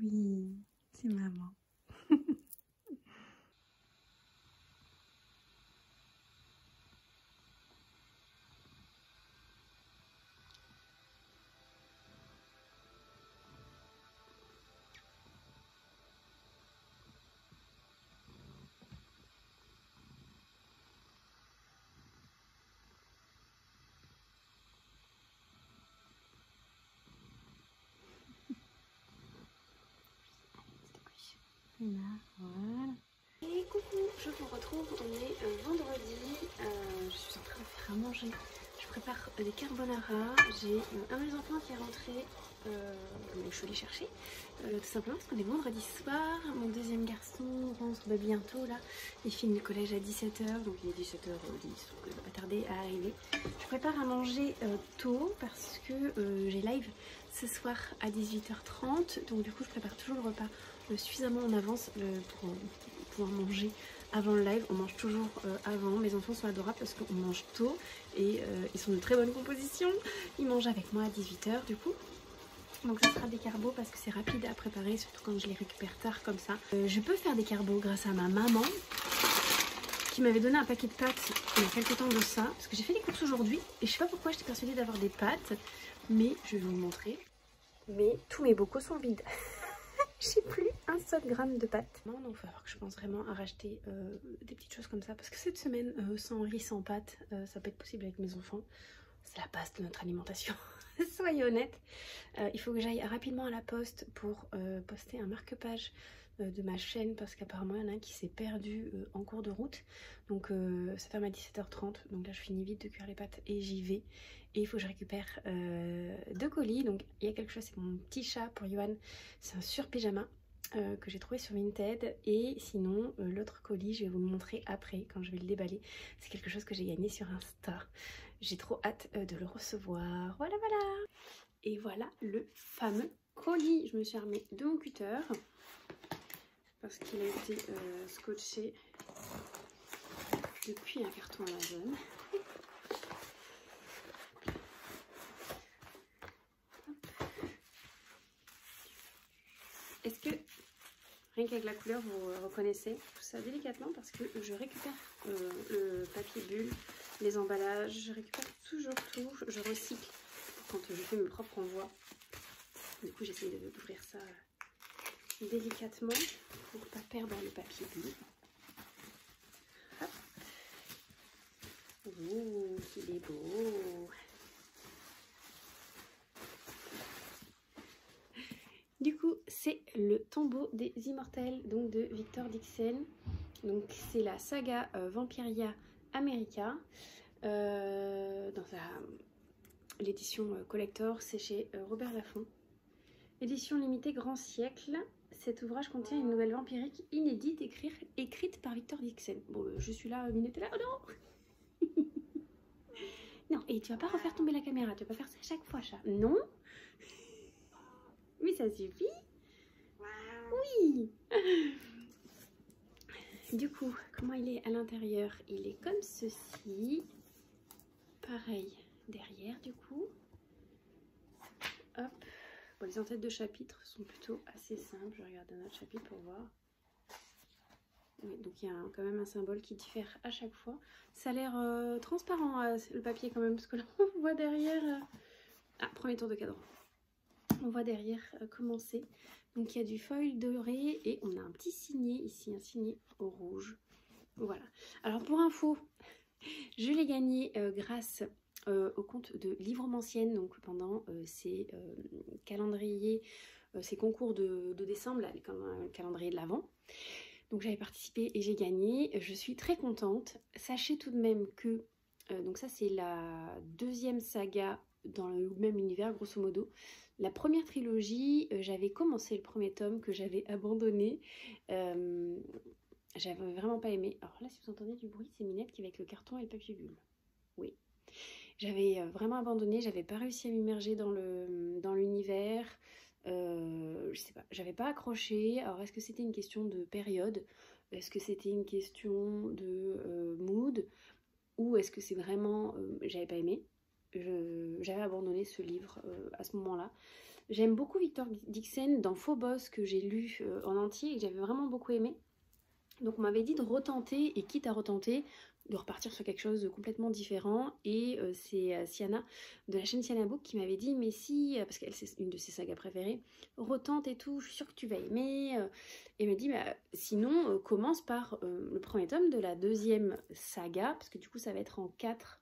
Oui, c'est maman. Voilà. Et coucou, je vous retrouve, on est vendredi, je suis en train de faire à manger, je prépare des carbonara, j'ai un de mes enfants qui est rentré, je suis allée chercher, tout simplement parce qu'on est vendredi soir, mon deuxième garçon rentre bientôt là, il finit le collège à 17 h, donc il est 17 h 10, donc il va pas tarder à arriver. Je prépare à manger tôt parce que j'ai live ce soir à 18 h 30, donc du coup je prépare toujours le repas suffisamment en avance pour pouvoir manger avant le live. On mange toujours avant. Mes enfants sont adorables parce qu'on mange tôt et ils sont de très bonne composition. Ils mangent avec moi à 18 h du coup. Donc ça sera des carbos parce que c'est rapide à préparer, surtout quand je les récupère tard comme ça. Je peux faire des carbos grâce à ma maman qui m'avait donné un paquet de pâtes il y a quelques temps de ça. Parce que j'ai fait des courses aujourd'hui et je sais pas pourquoi j'étais persuadée d'avoir des pâtes. Mais je vais vous montrer. Mais tous mes bocaux sont vides. J'ai plus un seul gramme de pâtes. Non, il va falloir que je pense vraiment à racheter des petites choses comme ça. Parce que cette semaine, sans riz, sans pâtes, ça peut être possible avec mes enfants. C'est la base de notre alimentation. Soyez honnêtes. Il faut que j'aille rapidement à la poste pour poster un marque-page de ma chaîne. Parce qu'apparemment, il y en a un qui s'est perdu en cours de route. Donc ça ferme à 17 h 30. Donc là, je finis vite de cuire les pâtes et j'y vais. Et il faut que je récupère 2 colis. Donc il y a quelque chose, c'est mon petit chat pour Johan. C'est un sur-pyjama que j'ai trouvé sur Vinted. Et sinon, l'autre colis, je vais vous le montrer après quand je vais le déballer. C'est quelque chose que j'ai gagné sur Insta. J'ai trop hâte de le recevoir. Voilà, voilà. Et voilà le fameux colis. Je me suis armée de mon cutter parce qu'il a été scotché depuis un carton Amazon. Est-ce que, rien qu'avec la couleur, vous reconnaissez tout ça délicatement parce que je récupère le papier bulle, les emballages, je récupère toujours tout, je recycle quand je fais mes propres envois. Du coup, j'essaie d'ouvrir ça délicatement pour ne pas perdre le papier bulle. Hop. Ouh, qu'il est beau! Du coup, c'est le tombeau des immortels, donc de Victor Dixon. Donc c'est la saga Vampiria America. Dans l'édition collector, c'est chez Robert Laffont. Édition limitée Grand Siècle. Cet ouvrage contient une nouvelle vampirique inédite écrite par Victor Dixon. Bon, je suis là, Minette est là. Oh non! Non, et tu vas pas refaire tomber la caméra, tu vas pas faire ça chaque fois, chat. Non? Oui, ça suffit. Oui. Du coup, comment il est à l'intérieur? Il est comme ceci. Pareil derrière, du coup. Hop. Bon, les entêtes de chapitre sont plutôt assez simples. Je regarde un autre chapitre pour voir. Oui, donc il y a quand même un symbole qui diffère à chaque fois. Ça a l'air transparent, le papier quand même, parce que là, on voit derrière... Ah, premier tour de cadran. On voit derrière commencer. Donc il y a du foil doré et on a un petit signet ici, un signet au rouge. Voilà. Alors pour info, je l'ai gagné grâce au compte de Livromancienne. Donc pendant ces calendriers, ces concours de décembre, là, comme un calendrier de l'Avent. Donc j'avais participé et j'ai gagné. Je suis très contente. Sachez tout de même que, donc ça c'est la deuxième saga dans le même univers grosso modo. La première trilogie, j'avais commencé le premier tome que j'avais abandonné. J'avais vraiment pas aimé. Alors là si vous entendez du bruit, c'est Minette qui est avec le carton et le papier bulle. Oui. J'avais vraiment abandonné, j'avais pas réussi à m'immerger dans l'univers. Je sais pas, j'avais pas accroché. Alors est-ce que c'était une question de période? Est-ce que c'était une question de mood? Ou est-ce que c'est vraiment... j'avais pas aimé. J'avais abandonné ce livre à ce moment-là. J'aime beaucoup Victor Dixon dans Phobos que j'ai lu en entier et que j'avais vraiment beaucoup aimé. Donc on m'avait dit de retenter et quitte à retenter, de repartir sur quelque chose de complètement différent. Et c'est Siana de la chaîne Siana Book qui m'avait dit mais si, parce qu'elle c'est une de ses sagas préférées, retente et tout, je suis sûre que tu vas aimer. Et elle m'a dit bah, sinon commence par le premier tome de la deuxième saga, parce que du coup ça va être en quatre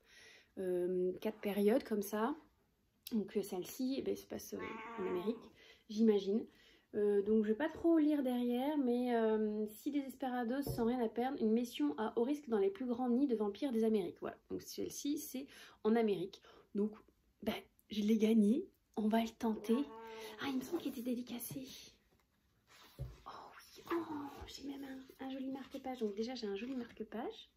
périodes comme ça. Donc celle-ci eh ben, se passe en Amérique, j'imagine. Donc je vais pas trop lire derrière, mais si Desesperados sans rien à perdre, une mission à haut risque dans les plus grands nids de vampires des Amériques. Voilà, donc celle-ci c'est en Amérique. Donc ben, je l'ai gagné, on va le tenter. Ah, il me semble qu'il était dédicacé. Oh oui, oh, j'ai même un joli marque-page. Donc déjà j'ai un joli marque-page.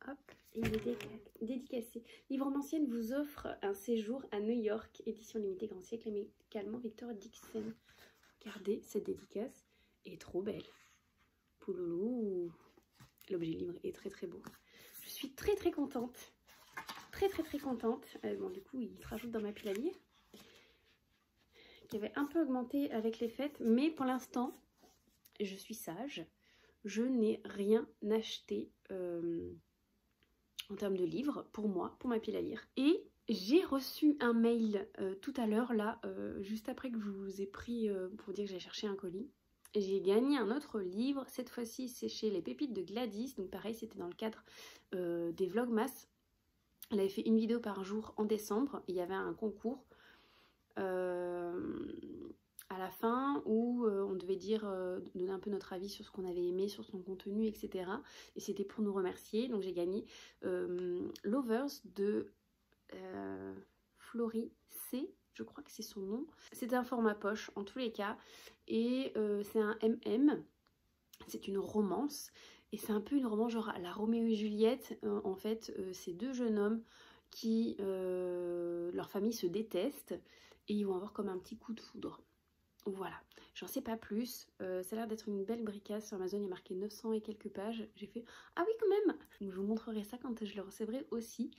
Hop, et il est dédicacé. Livre Romancienne vous offre un séjour à New York, édition limitée grand siècle, amicalement Victor Dixon. Regardez, cette dédicace est trop belle. Pouloulou. L'objet libre est très très beau. Je suis très très contente. Très très très contente. Bon, du coup, il se rajoute dans ma pile à lire. Qui avait un peu augmenté avec les fêtes, mais pour l'instant, je suis sage. Je n'ai rien acheté. En termes de livres, pour moi, pour ma pile à lire. Et j'ai reçu un mail tout à l'heure, là, juste après que je vous ai pris pour dire que j'ai cherché un colis. J'ai gagné un autre livre, cette fois-ci c'est chez Les Pépites de Gladys, donc pareil c'était dans le cadre des Vlogmas. Elle avait fait une vidéo par jour en décembre, et il y avait un concours à la fin où on devait dire, donner un peu notre avis sur ce qu'on avait aimé, sur son contenu, etc. Et c'était pour nous remercier. Donc j'ai gagné Lovers de Florie C, je crois que c'est son nom. C'est un format poche en tous les cas. Et c'est un MM. C'est une romance. Et c'est un peu une romance genre à la Roméo et Juliette. En fait, c'est deux jeunes hommes qui, leur famille se déteste. Et ils vont avoir comme un petit coup de foudre. Voilà, j'en sais pas plus, ça a l'air d'être une belle bricasse. Sur Amazon il y a marqué 900 et quelques pages, j'ai fait ah oui quand même. Donc je vous montrerai ça quand je le recevrai aussi.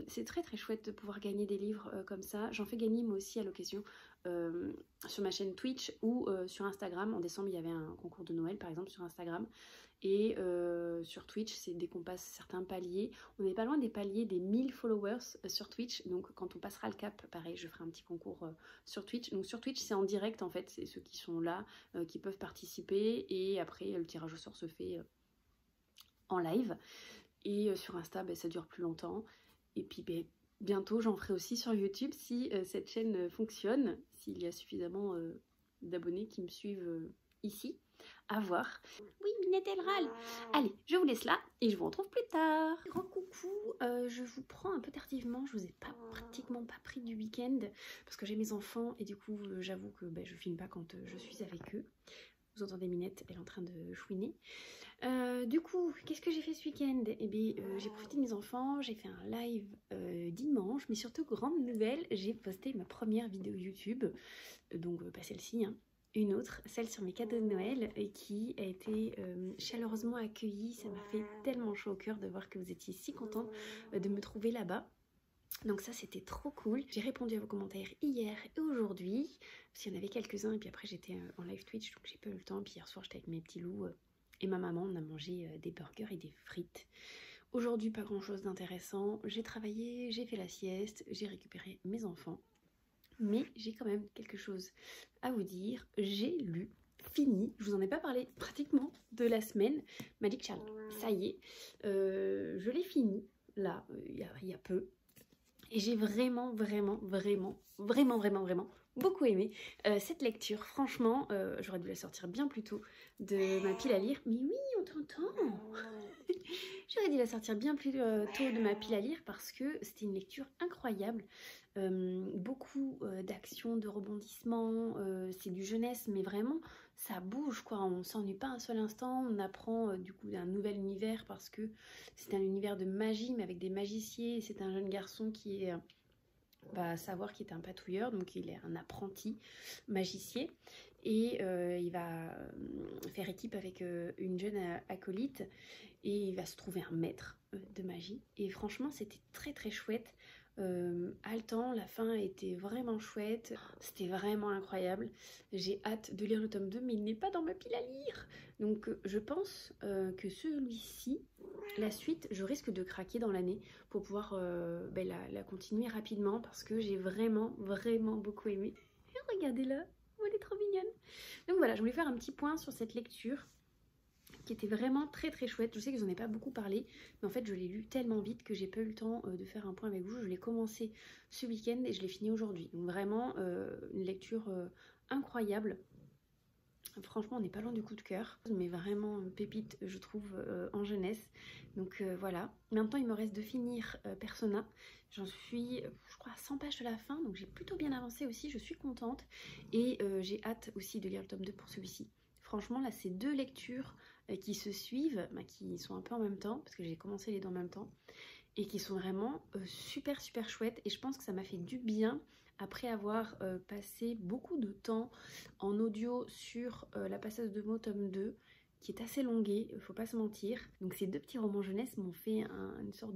C'est très très chouette de pouvoir gagner des livres comme ça. J'en fais gagner moi aussi à l'occasion sur ma chaîne Twitch ou sur Instagram. En décembre il y avait un concours de Noël par exemple sur Instagram. Et sur Twitch c'est dès qu'on passe certains paliers. On n'est pas loin des paliers des 1000 followers sur Twitch. Donc quand on passera le cap, pareil je ferai un petit concours sur Twitch. Donc sur Twitch c'est en direct en fait. C'est ceux qui sont là qui peuvent participer. Et après le tirage au sort se fait en live. Et sur Insta, ça dure plus longtemps. Et puis bientôt, j'en ferai aussi sur YouTube si cette chaîne fonctionne, s'il y a suffisamment d'abonnés qui me suivent ici. À voir. Oui, Minette elle râle. Allez, je vous laisse là et je vous retrouve plus tard. Recoucou, je vous prends un peu tardivement. Je vous ai pratiquement pas pris du week-end parce que j'ai mes enfants et du coup, j'avoue que je filme pas quand je suis avec eux. Vous entendez Minette, elle est en train de chouiner. Du coup, qu'est-ce que j'ai fait ce week-end? Eh bien, j'ai profité de mes enfants, j'ai fait un live dimanche, mais surtout, grande nouvelle, j'ai posté ma première vidéo YouTube, donc pas celle-ci, hein, une autre, celle sur mes cadeaux de Noël, et qui a été chaleureusement accueillie. Ça m'a fait tellement chaud au cœur de voir que vous étiez si contents de me trouver là-bas. Donc ça c'était trop cool. J'ai répondu à vos commentaires hier et aujourd'hui, parce qu'il y en avait quelques-uns et puis après j'étais en live Twitch donc j'ai pas eu le temps. Puis hier soir j'étais avec mes petits loups et ma maman, on a mangé des burgers et des frites. Aujourd'hui pas grand chose d'intéressant, j'ai travaillé, j'ai fait la sieste, j'ai récupéré mes enfants. Mais j'ai quand même quelque chose à vous dire, j'ai lu, fini, je vous en ai pas parlé pratiquement de la semaine, Magic Child, ça y est, je l'ai fini là, il y a peu. Et j'ai vraiment beaucoup aimé cette lecture. Franchement, j'aurais dû la sortir bien plus tôt de ma pile à lire. Mais oui, on t'entend. J'aurais dû la sortir bien plus tôt de ma pile à lire parce que c'était une lecture incroyable. Beaucoup d'action, de rebondissements. C'est du jeunesse, mais vraiment ça bouge quoi, on s'ennuie pas un seul instant, on apprend du coup un nouvel univers parce que c'est un univers de magie mais avec des magiciers, c'est un jeune garçon qui est... va savoir qu'il est un patouilleur, donc il est un apprenti magicien et il va faire équipe avec une jeune acolyte et il va se trouver un maître de magie et franchement c'était très très chouette. Haletant, la fin était vraiment chouette, c'était vraiment incroyable. J'ai hâte de lire le tome 2 mais il n'est pas dans ma pile à lire, donc je pense que celui-ci, la suite, je risque de craquer dans l'année pour pouvoir la continuer rapidement parce que j'ai vraiment beaucoup aimé. Et regardez-la, oh, elle est trop mignonne. Donc voilà, je voulais faire un petit point sur cette lecture qui était vraiment très très chouette. Je sais que j'en ai pas beaucoup parlé, mais en fait je l'ai lu tellement vite que j'ai pas eu le temps de faire un point avec vous. Je l'ai commencé ce week-end et je l'ai fini aujourd'hui. Donc vraiment une lecture incroyable. Franchement, on n'est pas loin du coup de cœur, mais vraiment une pépite, je trouve, en jeunesse. Donc voilà. Maintenant, il me reste de finir Persona. J'en suis, je crois, à 100 pages de la fin, donc j'ai plutôt bien avancé aussi, je suis contente. Et j'ai hâte aussi de lire le tome 2 pour celui-ci. Franchement, là, c'est deux lectures qui se suivent, qui sont un peu en même temps, parce que j'ai commencé les deux en même temps, et qui sont vraiment super chouettes. Et je pense que ça m'a fait du bien après avoir passé beaucoup de temps en audio sur La passeuse de mots tome 2, qui est assez longué, faut pas se mentir. Donc ces deux petits romans jeunesse m'ont fait une sorte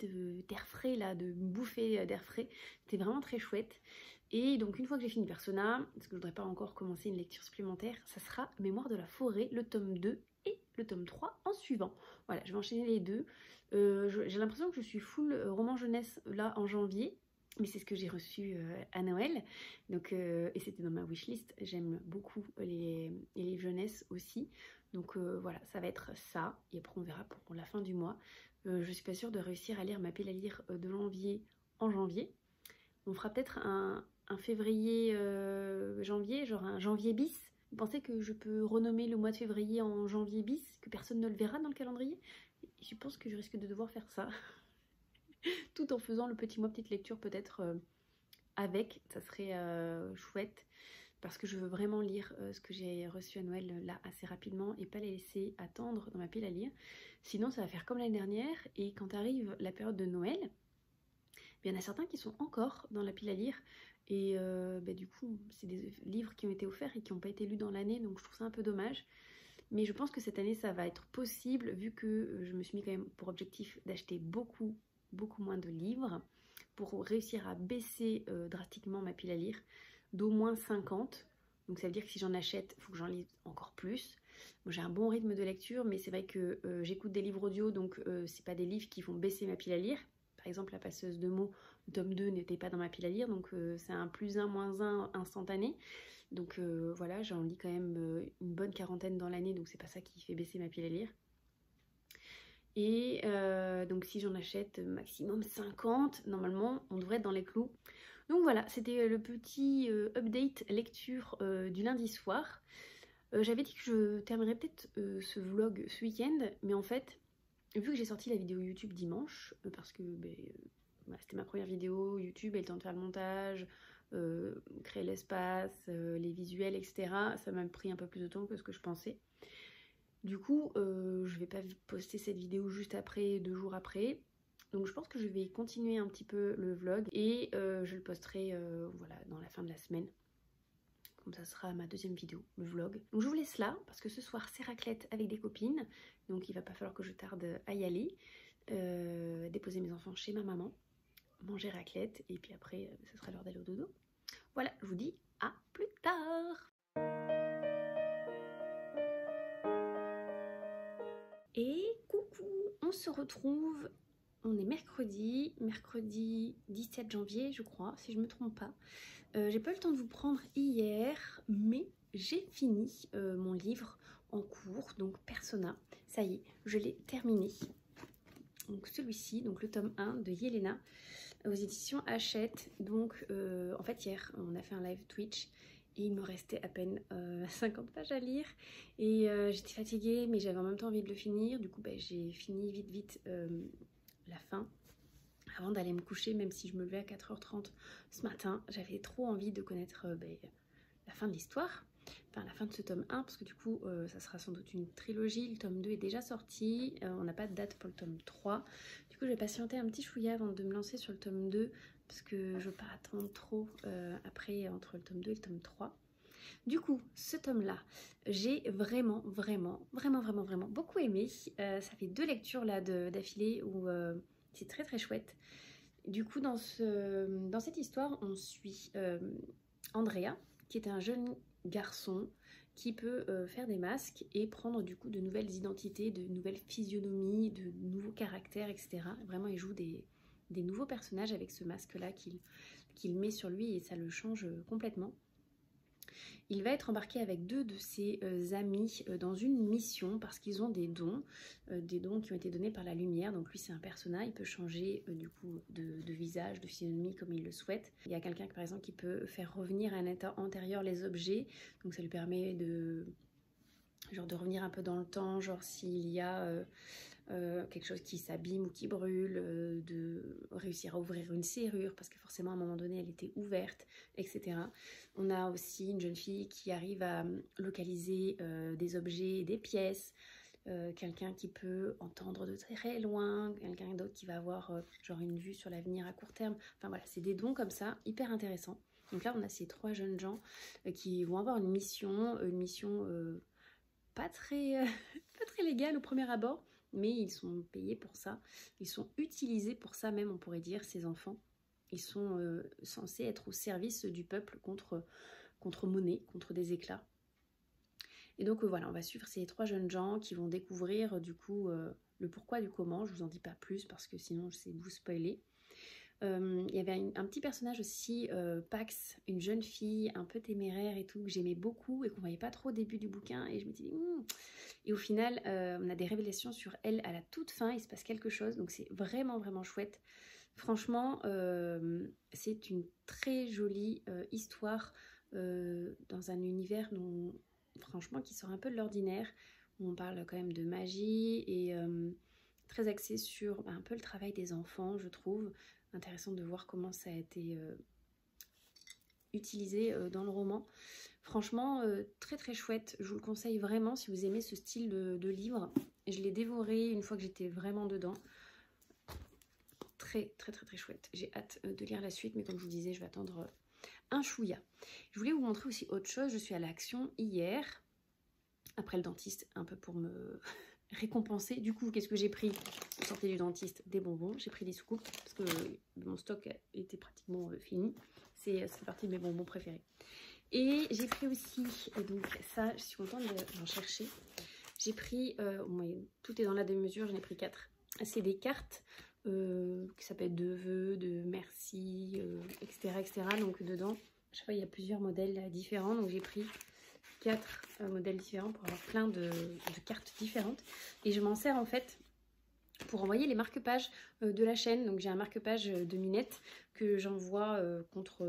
d'air frais là, de bouffée d'air frais. C'était vraiment très chouette. Et donc une fois que j'ai fini Persona, parce que je voudrais pas encore commencer une lecture supplémentaire, ça sera Mémoire de la forêt, le tome 2 et le tome 3 en suivant. Voilà, je vais enchaîner les deux. J'ai l'impression que je suis full roman jeunesse là en janvier, mais c'est ce que j'ai reçu à Noël. Donc, et c'était dans ma wishlist. J'aime beaucoup les livres jeunesse aussi. Donc voilà, ça va être ça. Et après on verra pour la fin du mois. Je suis pas sûre de réussir à lire ma pile à lire de janvier en janvier. On fera peut-être un février janvier, genre un janvier bis. Vous pensez que je peux renommer le mois de février en janvier bis, que personne ne le verra dans le calendrier? Je pense que je risque de devoir faire ça. Tout en faisant le petit mois petite lecture peut-être avec, ça serait chouette. Parce que je veux vraiment lire ce que j'ai reçu à Noël là assez rapidement et pas les laisser attendre dans ma pile à lire. Sinon ça va faire comme l'année dernière et quand arrive la période de Noël, il y en a certains qui sont encore dans la pile à lire et du coup c'est des livres qui ont été offerts et qui n'ont pas été lus dans l'année, donc je trouve ça un peu dommage. Mais je pense que cette année ça va être possible vu que je me suis mis quand même pour objectif d'acheter beaucoup moins de livres pour réussir à baisser drastiquement ma pile à lire d'au moins 50. Donc ça veut dire que si j'en achète, il faut que j'en lise encore plus. Moi, j'ai un bon rythme de lecture, mais c'est vrai que j'écoute des livres audio, donc c'est pas des livres qui vont baisser ma pile à lire. Par exemple, La passeuse de mots, tome 2 n'était pas dans ma pile à lire, donc c'est un +1, -1 instantané. Donc voilà, j'en lis quand même une bonne quarantaine dans l'année, donc c'est pas ça qui fait baisser ma pile à lire. Et donc si j'en achète maximum 50, normalement on devrait être dans les clous. Donc voilà, c'était le petit update lecture du lundi soir. J'avais dit que je terminerais peut-être ce vlog ce week-end, mais en fait, vu que j'ai sorti la vidéo YouTube dimanche, parce que c'était ma première vidéo YouTube, et le temps de faire le montage, créer l'espace, les visuels, etc. Ça m'a pris un peu plus de temps que ce que je pensais. Du coup, je vais pas poster cette vidéo juste après, 2 jours après. Donc je pense que je vais continuer un petit peu le vlog et je le posterai voilà, dans la fin de la semaine. Comme ça sera ma deuxième vidéo, le vlog. Donc je vous laisse là, parce que ce soir c'est raclette avec des copines. Donc il va pas falloir que je tarde à y aller. Déposer mes enfants chez ma maman, manger raclette et puis après ce sera l'heure d'aller au dodo. Voilà, je vous dis à plus tard. Et coucou, on se retrouve, on est mercredi 17 janvier je crois, si je me trompe pas. J'ai pas eu le temps de vous prendre hier, mais j'ai fini mon livre en cours, donc Persona. Ça y est, je l'ai terminé. Donc celui-ci, donc le tome 1 de Yelena, aux éditions Hachette. Donc en fait hier, on a fait un live Twitch. Et il me restait à peine 50 pages à lire et j'étais fatiguée mais j'avais en même temps envie de le finir. Du coup j'ai fini vite la fin avant d'aller me coucher, même si je me levais à 4h30 ce matin. J'avais trop envie de connaître la fin de l'histoire. enfin la fin de ce tome 1, parce que du coup ça sera sans doute une trilogie. Le tome 2 est déjà sorti, on n'a pas de date pour le tome 3. Du coup je vais patienter un petit chouïa avant de me lancer sur le tome 2, parce que je veux pas attendre trop après entre le tome 2 et le tome 3. Du coup, ce tome-là, j'ai vraiment beaucoup aimé. Ça fait 2 lectures là d'affilée où c'est très très chouette. Du coup, dans cette histoire, on suit Andrea, qui est un jeune garçon qui peut faire des masques et prendre du coup de nouvelles identités, de nouvelles physionomies, de nouveaux caractères, etc. Vraiment, il joue des nouveaux personnages avec ce masque-là qu'il met sur lui et ça le change complètement. Il va être embarqué avec 2 de ses amis dans une mission parce qu'ils ont des dons qui ont été donnés par la lumière. Donc lui c'est un persona, il peut changer du coup de visage, de physionomie comme il le souhaite. Il y a quelqu'un par exemple qui peut faire revenir à un état antérieur les objets, donc ça lui permet de revenir un peu dans le temps, genre s'il y a quelque chose qui s'abîme ou qui brûle, de réussir à ouvrir une serrure parce que forcément à un moment donné elle était ouverte, etc. On a aussi une jeune fille qui arrive à localiser des objets, des pièces, quelqu'un qui peut entendre de très loin, quelqu'un d'autre qui va avoir genre une vue sur l'avenir à court terme. Enfin voilà, c'est des dons comme ça, hyper intéressants. Donc là on a ces 3 jeunes gens qui vont avoir une mission pas très légale au premier abord, mais ils sont payés pour ça, ils sont utilisés pour ça même, on pourrait dire, ces enfants. Ils sont censés être au service du peuple contre monnaie, contre des éclats. Et donc voilà, on va suivre ces 3 jeunes gens qui vont découvrir du coup le pourquoi du comment. Je vous en dis pas plus parce que sinon c'est vous spoiler. Il y avait un petit personnage aussi, Pax, une jeune fille un peu téméraire et tout, que j'aimais beaucoup et qu'on voyait pas trop au début du bouquin. Et je me dis, Et au final, on a des révélations sur elle à la toute fin, il se passe quelque chose. Donc c'est vraiment chouette. Franchement, c'est une très jolie histoire dans un univers franchement qui sort un peu de l'ordinaire. On parle quand même de magie et très axé sur un peu le travail des enfants, je trouve. Intéressant de voir comment ça a été utilisé dans le roman. Franchement, très chouette. Je vous le conseille vraiment si vous aimez ce style de livre. Je l'ai dévoré une fois que j'étais vraiment dedans. Très chouette. J'ai hâte de lire la suite, mais comme je vous disais, je vais attendre un chouïa. Je voulais vous montrer aussi autre chose. Je suis à l'Action hier, après le dentiste, un peu pour me récompenser. Du coup, qu'est-ce que j'ai pris? Je sortais du dentiste, des bonbons. J'ai pris des soucoupes parce que mon stock était pratiquement fini. C'est partie de mes bonbons préférés. Et j'ai pris aussi, donc ça, je suis contente d'en chercher. J'ai pris, tout est dans la demi-mesure, j'en ai pris 4. C'est des cartes qui s'appellent de vœux, de merci, etc. Donc dedans, à chaque fois, il y a plusieurs modèles différents. Donc j'ai pris 4 modèles différents pour avoir plein de cartes différentes. Et je m'en sers en fait pour envoyer les marque-pages de la chaîne. Donc j'ai un marque-page de Minette que j'envoie contre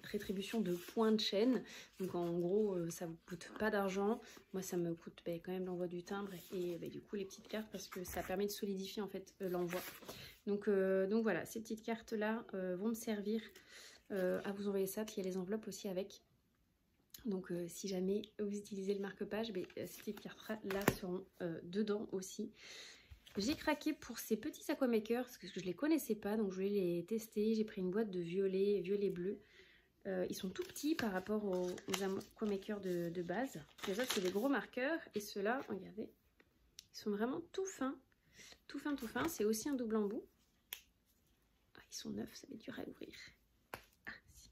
rétribution de points de chaîne. Donc en gros ça vous coûte pas d'argent. Moi ça me coûte quand même l'envoi du timbre et du coup les petites cartes parce que ça permet de solidifier en fait l'envoi. Donc voilà, ces petites cartes là vont me servir à vous envoyer ça. Puis il y a les enveloppes aussi avec. Donc si jamais vous utilisez le marque-page, ces petites cartes-là seront dedans aussi. J'ai craqué pour ces petits aquamakers parce que je ne les connaissais pas, donc je voulais les tester. J'ai pris une boîte de violet bleu. Ils sont tout petits par rapport aux aquamakers de base. Les autres, c'est des gros marqueurs. Et ceux-là, regardez, ils sont vraiment tout fins. Tout fin. C'est aussi un double embout. Ah, ils sont neufs, ça va être dur à ouvrir. Ah, si.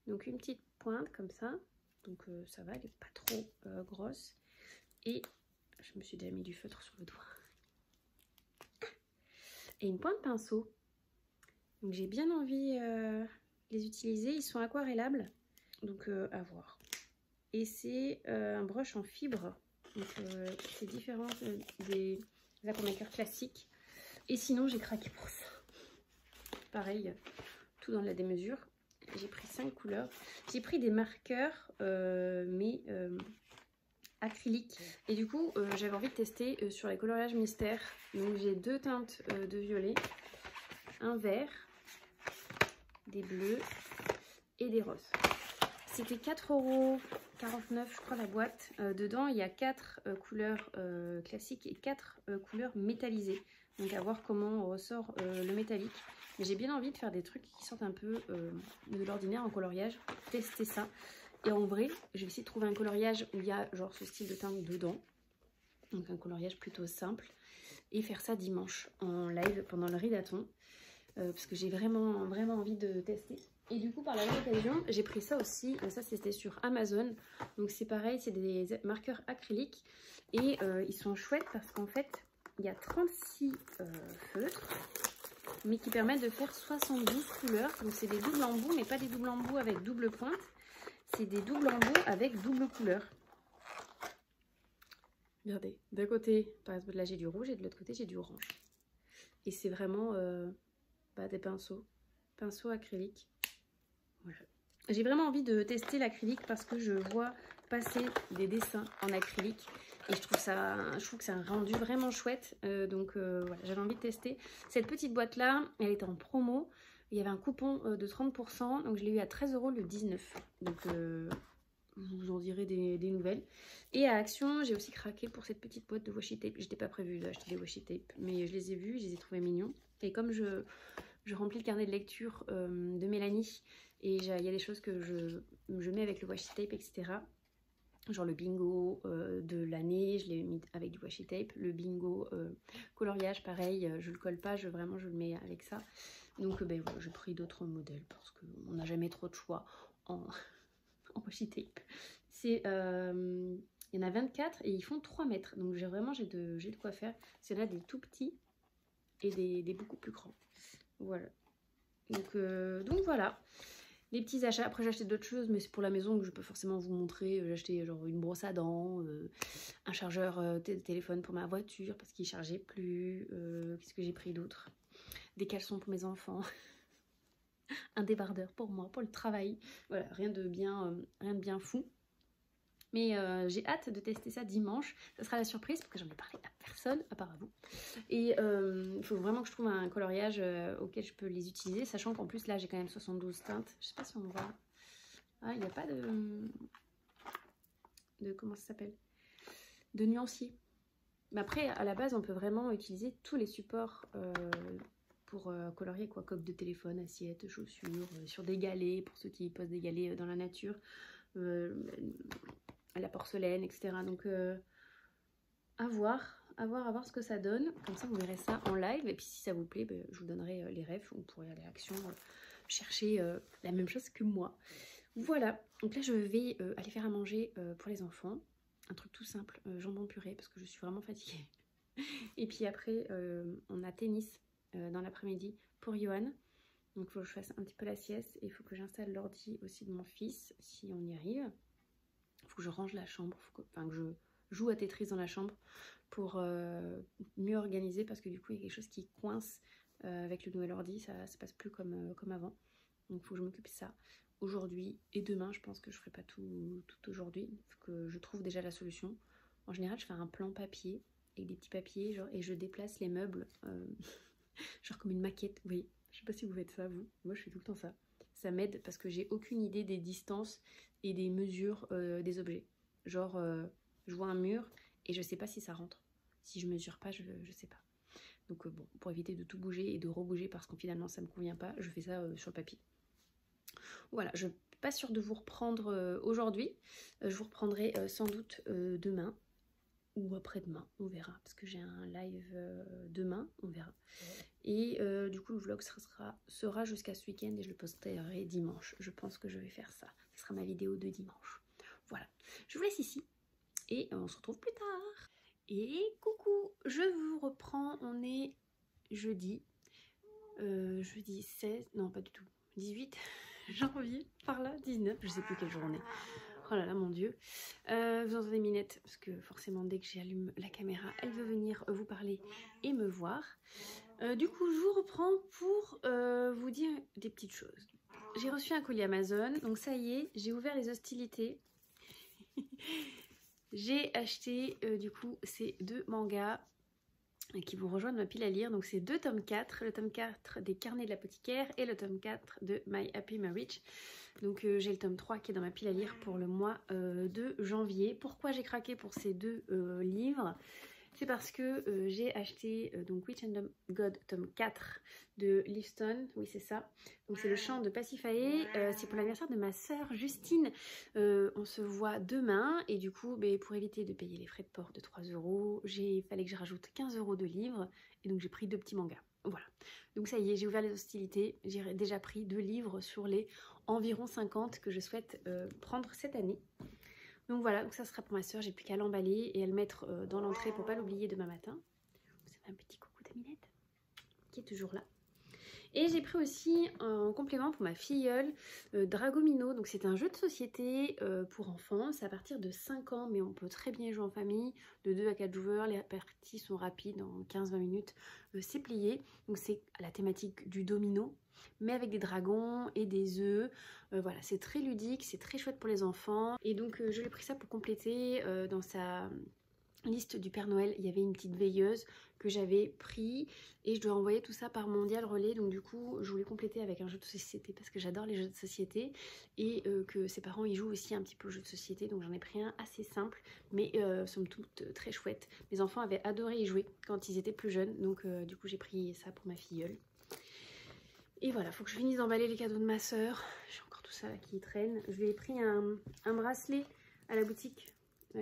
Donc une petite pointe comme ça. Donc ça va, elle n'est pas trop grosse. Et je me suis déjà mis du feutre sur le doigt. Et une pointe pinceau. Donc j'ai bien envie de les utiliser. Ils sont aquarellables. Donc à voir. Et c'est un brush en fibre. Donc c'est différent des aquamakers classiques. Et sinon j'ai craqué pour ça. Pareil, tout dans la démesure. J'ai pris 5 couleurs. J'ai pris des marqueurs acrylique et du coup j'avais envie de tester sur les coloriages mystères. Donc j'ai 2 teintes de violet, un vert, des bleus et des roses. C'était 4 € 49 je crois la boîte. Dedans il y a 4 couleurs classiques et 4 couleurs métallisées. Donc à voir comment on ressort le métallique. Mais j'ai bien envie de faire des trucs qui sortent un peu de l'ordinaire en coloriage. Tester ça. Et en vrai, je vais essayer de trouver un coloriage où il y a genre ce style de teinte dedans. Donc un coloriage plutôt simple. Et faire ça dimanche en live pendant le ridathon. Parce que j'ai vraiment envie de tester. Et du coup, par la même occasion, j'ai pris ça aussi. Ça, c'était sur Amazon. Donc c'est pareil, c'est des marqueurs acryliques. Et ils sont chouettes parce qu'en fait, il y a 36 feutres. Mais qui permettent de faire 72 couleurs. Donc c'est des doubles embouts, mais pas des doubles embouts avec double pointe. C'est des doubles embouts avec double couleur. Regardez, d'un côté, par exemple, là j'ai du rouge et de l'autre côté j'ai du orange. Et c'est vraiment des pinceaux acryliques. Voilà. J'ai vraiment envie de tester l'acrylique parce que je vois passer des dessins en acrylique et je trouve que c'est un rendu vraiment chouette. Voilà, j'avais envie de tester. Cette petite boîte là, elle était en promo. Il y avait un coupon de 30%, donc je l'ai eu à 13 € le 19. Donc je vous en dirai des nouvelles. Et à Action, j'ai aussi craqué pour cette petite boîte de washi tape. J'étais pas prévue d'acheter des washi tape, mais je les ai vus, je les ai trouvés mignons. Et comme je remplis le carnet de lecture de Mélanie, et il y a des choses que je mets avec le washi tape, etc. Genre le bingo de l'année, je l'ai mis avec du washi tape. Le bingo coloriage, pareil, je le colle pas, je le mets avec ça. Donc voilà, j'ai pris d'autres modèles parce qu'on n'a jamais trop de choix en washi tape. Il y en a 24 et ils font 3 mètres. Donc j'ai de quoi faire. C'est là des tout petits et des beaucoup plus grands. Voilà. Donc voilà. Les petits achats. Après j'ai acheté d'autres choses, mais c'est pour la maison que je peux forcément vous montrer. J'ai acheté genre une brosse à dents, un chargeur de téléphone pour ma voiture parce qu'il chargeait plus. Qu'est-ce que j'ai pris d'autre? Des caleçons pour mes enfants. Un débardeur pour moi, pour le travail. Voilà, rien de bien fou. Mais j'ai hâte de tester ça dimanche. Ça sera la surprise parce que j'en ai parlé à personne, à part à vous. Et il faut vraiment que je trouve un coloriage auquel je peux les utiliser. Sachant qu'en plus là j'ai quand même 72 teintes. Je sais pas si on voit. Ah, il n'y a pas de comment ça s'appelle? De nuancier. Mais après, à la base, on peut vraiment utiliser tous les supports pour colorier, quoi. Coque de téléphone, assiette, chaussures, sur des galets, pour ceux qui posent des galets dans la nature, la porcelaine, etc. Donc, à voir ce que ça donne. Comme ça, vous verrez ça en live. Et puis, si ça vous plaît, je vous donnerai les refs. Vous pourrez aller à Action chercher la même chose que moi. Voilà. Donc là, je vais aller faire à manger pour les enfants. Un truc tout simple, jambon purée, parce que je suis vraiment fatiguée. Et puis après, on a tennis dans l'après-midi pour Johan. Donc il faut que je fasse un petit peu la sieste. Et il faut que j'installe l'ordi aussi de mon fils, si on y arrive. Il faut que je range la chambre, que je joue à Tetris dans la chambre pour mieux organiser. Parce que du coup, il y a quelque chose qui coince avec le nouvel ordi. Ça se passe plus comme avant. Donc il faut que je m'occupe de ça aujourd'hui et demain. Je pense que je ferai pas tout aujourd'hui. Il faut que je trouve déjà la solution. En général, je fais un plan papier avec des petits papiers genre, et je déplace les meubles genre comme une maquette. Vous voyez, je sais pas si vous faites ça vous. Moi, je fais tout le temps ça. Ça m'aide parce que j'ai aucune idée des distances et des mesures des objets. Genre, je vois un mur et je sais pas si ça rentre. Si je mesure pas, je sais pas. Donc bon, pour éviter de tout bouger et de rebouger parce que finalement ça me convient pas, je fais ça sur le papier. Voilà, je suis pas sûre de vous reprendre aujourd'hui. Je vous reprendrai sans doute demain ou après-demain, on verra. Parce que j'ai un live demain, on verra. Et du coup, le vlog sera jusqu'à ce week-end et je le posterai dimanche. Je pense que je vais faire ça. Ce sera ma vidéo de dimanche. Voilà, je vous laisse ici et on se retrouve plus tard. Et coucou, je vous reprends, on est jeudi 16, non pas du tout, 18 janvier, par là, 19, je sais plus quelle journée. Oh là là, mon Dieu. Vous entendez Minette, parce que forcément, dès que j'allume la caméra, elle veut venir vous parler et me voir. Du coup, je vous reprends pour vous dire des petites choses. J'ai reçu un colis Amazon, donc ça y est, j'ai ouvert les hostilités. J'ai acheté, du coup, ces 2 mangas. qui vont rejoindre ma pile à lire. Donc c'est 2 tomes 4, le tome 4 des Carnets de l'apothicaire et le tome 4 de My Happy Marriage. Donc j'ai le tome 3 qui est dans ma pile à lire pour le mois de janvier. Pourquoi j'ai craqué pour ces deux livres? C'est parce que j'ai acheté donc Witch and God tome 4 de Liveston, oui c'est ça. Donc c'est le chant de Pasiphae, c'est pour l'anniversaire de ma sœur Justine. On se voit demain et du coup pour éviter de payer les frais de port de 3 €, il fallait que je rajoute 15 € de livres et donc j'ai pris 2 petits mangas. Voilà, donc ça y est, j'ai ouvert les hostilités, j'ai déjà pris 2 livres sur les environ 50 que je souhaite prendre cette année. Donc voilà, donc ça sera pour ma soeur, j'ai plus qu'à l'emballer et à le mettre dans l'entrée pour pas l'oublier demain matin. Ça fait un petit coucou d'Aminette qui est toujours là. Et j'ai pris aussi en complément pour ma filleule Dragomino. Donc c'est un jeu de société pour enfants. C'est à partir de 5 ans, mais on peut très bien jouer en famille. De 2 à 4 joueurs, les parties sont rapides, en 15-20 minutes, c'est plié. Donc c'est la thématique du domino, mais avec des dragons et des œufs. Voilà, c'est très ludique, c'est très chouette pour les enfants. Et donc je l'ai pris ça pour compléter dans sa liste du Père Noël. Il y avait une petite veilleuse que j'avais pris et je dois envoyer tout ça par Mondial Relais. Donc du coup je voulais compléter avec un jeu de société parce que j'adore les jeux de société et que ses parents y jouent aussi un petit peu aux jeux de société. Donc j'en ai pris un assez simple mais somme toute très chouette. Mes enfants avaient adoré y jouer quand ils étaient plus jeunes. Donc du coup j'ai pris ça pour ma filleule. Et voilà, faut que je finisse d'emballer les cadeaux de ma soeur. J'ai encore tout ça là qui traîne. Je lui ai pris un bracelet à la boutique,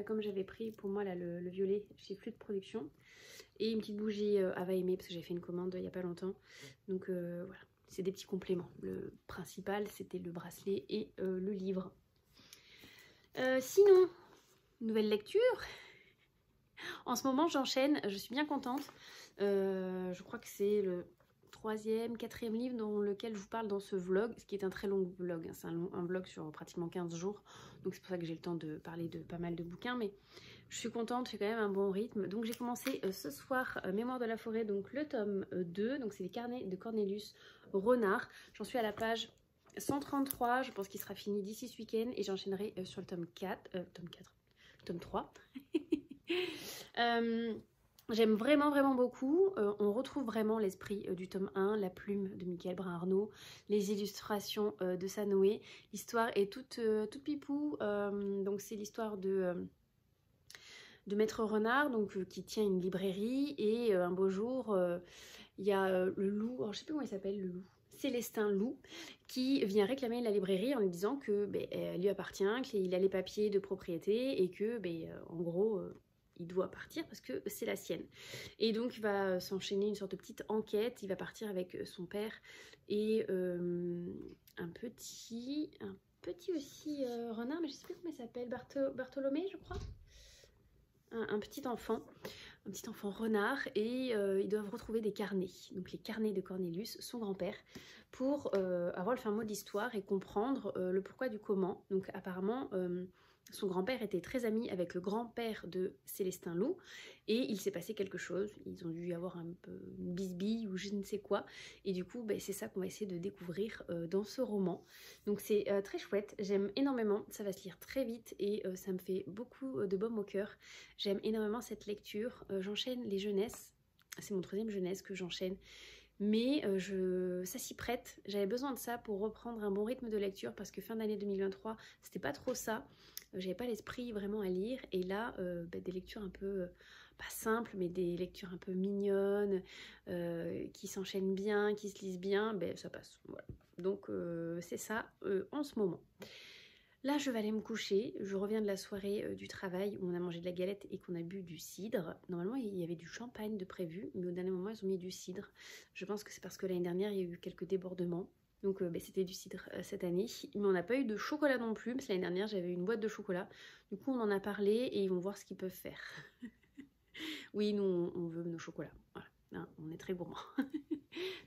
comme j'avais pris pour moi là le violet chez Flûte Production. Et une petite bougie Ava Aimé parce que j'ai fait une commande il n'y a pas longtemps. Donc voilà, c'est des petits compléments. Le principal c'était le bracelet et le livre. Sinon, nouvelle lecture. En ce moment j'enchaîne, je suis bien contente. Je crois que c'est le 3e, 4e livre dans lequel je vous parle dans ce vlog, ce qui est un très long vlog, hein. C'est un vlog sur pratiquement 15 jours, donc c'est pour ça que j'ai le temps de parler de pas mal de bouquins, mais je suis contente, j'ai quand même un bon rythme. Donc j'ai commencé ce soir Mémoire de la forêt, donc le tome 2, donc c'est les Carnets de Cornelius Renard. J'en suis à la page 133, je pense qu'il sera fini d'ici ce week-end et j'enchaînerai sur le tome 3. J'aime vraiment beaucoup, on retrouve vraiment l'esprit du tome 1, la plume de Michael Brun-Arnaud, les illustrations de Sanoé. L'histoire est toute pipou, donc c'est l'histoire de Maître Renard donc, qui tient une librairie et un beau jour il y a le loup, alors je sais plus comment il s'appelle le loup, Célestin Loup, qui vient réclamer la librairie en lui disant que elle lui appartient, qu'il a les papiers de propriété et que en gros il doit partir parce que c'est la sienne. Et donc il va s'enchaîner une sorte de petite enquête, il va partir avec son père et un petit aussi renard, mais je sais plus comment il s'appelle, Bartholomé je crois. Un petit enfant renard et ils doivent retrouver des carnets, donc les carnets de Cornelius, son grand-père, pour avoir le fin mot d'histoire et comprendre le pourquoi du comment. Donc apparemment son grand-père était très ami avec le grand-père de Célestin Loup et il s'est passé quelque chose, ils ont dû avoir un peu une bisbille ou je ne sais quoi et du coup c'est ça qu'on va essayer de découvrir dans ce roman. Donc c'est très chouette, j'aime énormément, ça va se lire très vite et ça me fait beaucoup de baume au cœur. J'aime énormément cette lecture, j'enchaîne les jeunesses, c'est mon 3e jeunesse que j'enchaîne. Mais ça s'y prête, j'avais besoin de ça pour reprendre un bon rythme de lecture parce que fin d'année 2023 c'était pas trop ça, j'avais pas l'esprit vraiment à lire et là des lectures un peu, pas simples mais des lectures un peu mignonnes, qui s'enchaînent bien, qui se lisent bien, ça passe, voilà. Donc c'est ça en ce moment. Là, je vais aller me coucher. Je reviens de la soirée du travail où on a mangé de la galette et qu'on a bu du cidre. Normalement, il y avait du champagne de prévu, mais au dernier moment, ils ont mis du cidre. Je pense que c'est parce que l'année dernière, il y a eu quelques débordements. Donc, c'était du cidre cette année. Mais on n'a pas eu de chocolat non plus, parce que l'année dernière, j'avais une boîte de chocolat. Du coup, on en a parlé et ils vont voir ce qu'ils peuvent faire. Oui, nous, on veut nos chocolats. Voilà. Hein, on est très gourmands.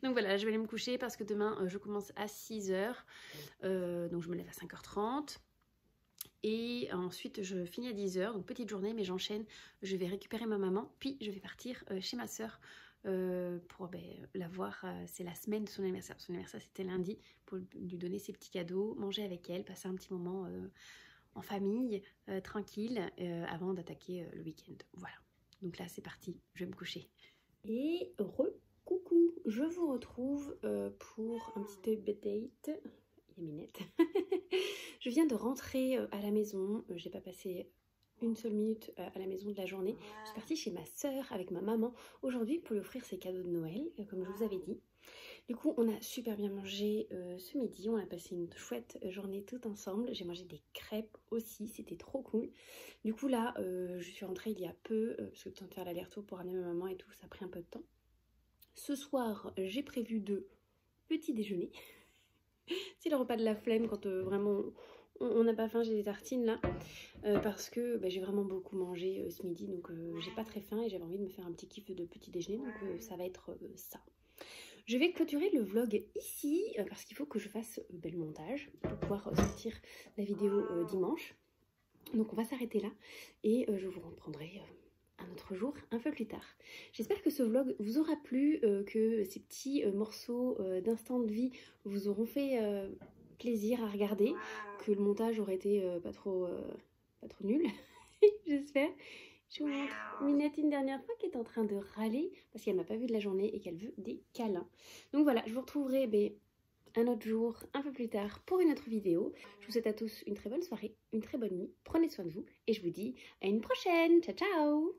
Donc voilà, je vais aller me coucher parce que demain je commence à 6 h, donc je me lève à 5h30 et ensuite je finis à 10 h, donc petite journée mais j'enchaîne, je vais récupérer ma maman puis je vais partir chez ma soeur pour la voir, c'est la semaine de son anniversaire c'était lundi, pour lui donner ses petits cadeaux, manger avec elle, passer un petit moment en famille, tranquille, avant d'attaquer le week-end. Voilà, donc là c'est parti, je vais me coucher. Et coucou, je vous retrouve pour un petit update. Il y a Minette. Je viens de rentrer à la maison, j'ai pas passé une seule minute à la maison de la journée. Je suis partie chez ma soeur avec ma maman aujourd'hui pour lui offrir ses cadeaux de Noël, comme je vous avais dit. Du coup, on a super bien mangé ce midi, on a passé une chouette journée tout ensemble. J'ai mangé des crêpes aussi, c'était trop cool. Du coup là, je suis rentrée il y a peu, parce que le temps de faire l'aller-retour pour amener ma maman et tout, ça a pris un peu de temps. Ce soir, j'ai prévu de petit déjeuner. C'est le repas de la flemme quand vraiment on n'a pas faim, j'ai des tartines là. Parce que j'ai vraiment beaucoup mangé ce midi, donc j'ai pas très faim et j'avais envie de me faire un petit kiff de petit déjeuner, donc ça va être ça. Je vais clôturer le vlog ici parce qu'il faut que je fasse le montage pour pouvoir sortir la vidéo dimanche. Donc on va s'arrêter là et je vous reprendrai un autre jour, un peu plus tard. J'espère que ce vlog vous aura plu, que ces petits morceaux d'instant de vie vous auront fait plaisir à regarder, que le montage aurait été pas trop nul, j'espère. Je vous montre Minette une dernière fois qui est en train de râler parce qu'elle m'a pas vu de la journée et qu'elle veut des câlins. Donc voilà, je vous retrouverai un autre jour, un peu plus tard, pour une autre vidéo. Je vous souhaite à tous une très bonne soirée, une très bonne nuit. Prenez soin de vous et je vous dis à une prochaine. Ciao, ciao!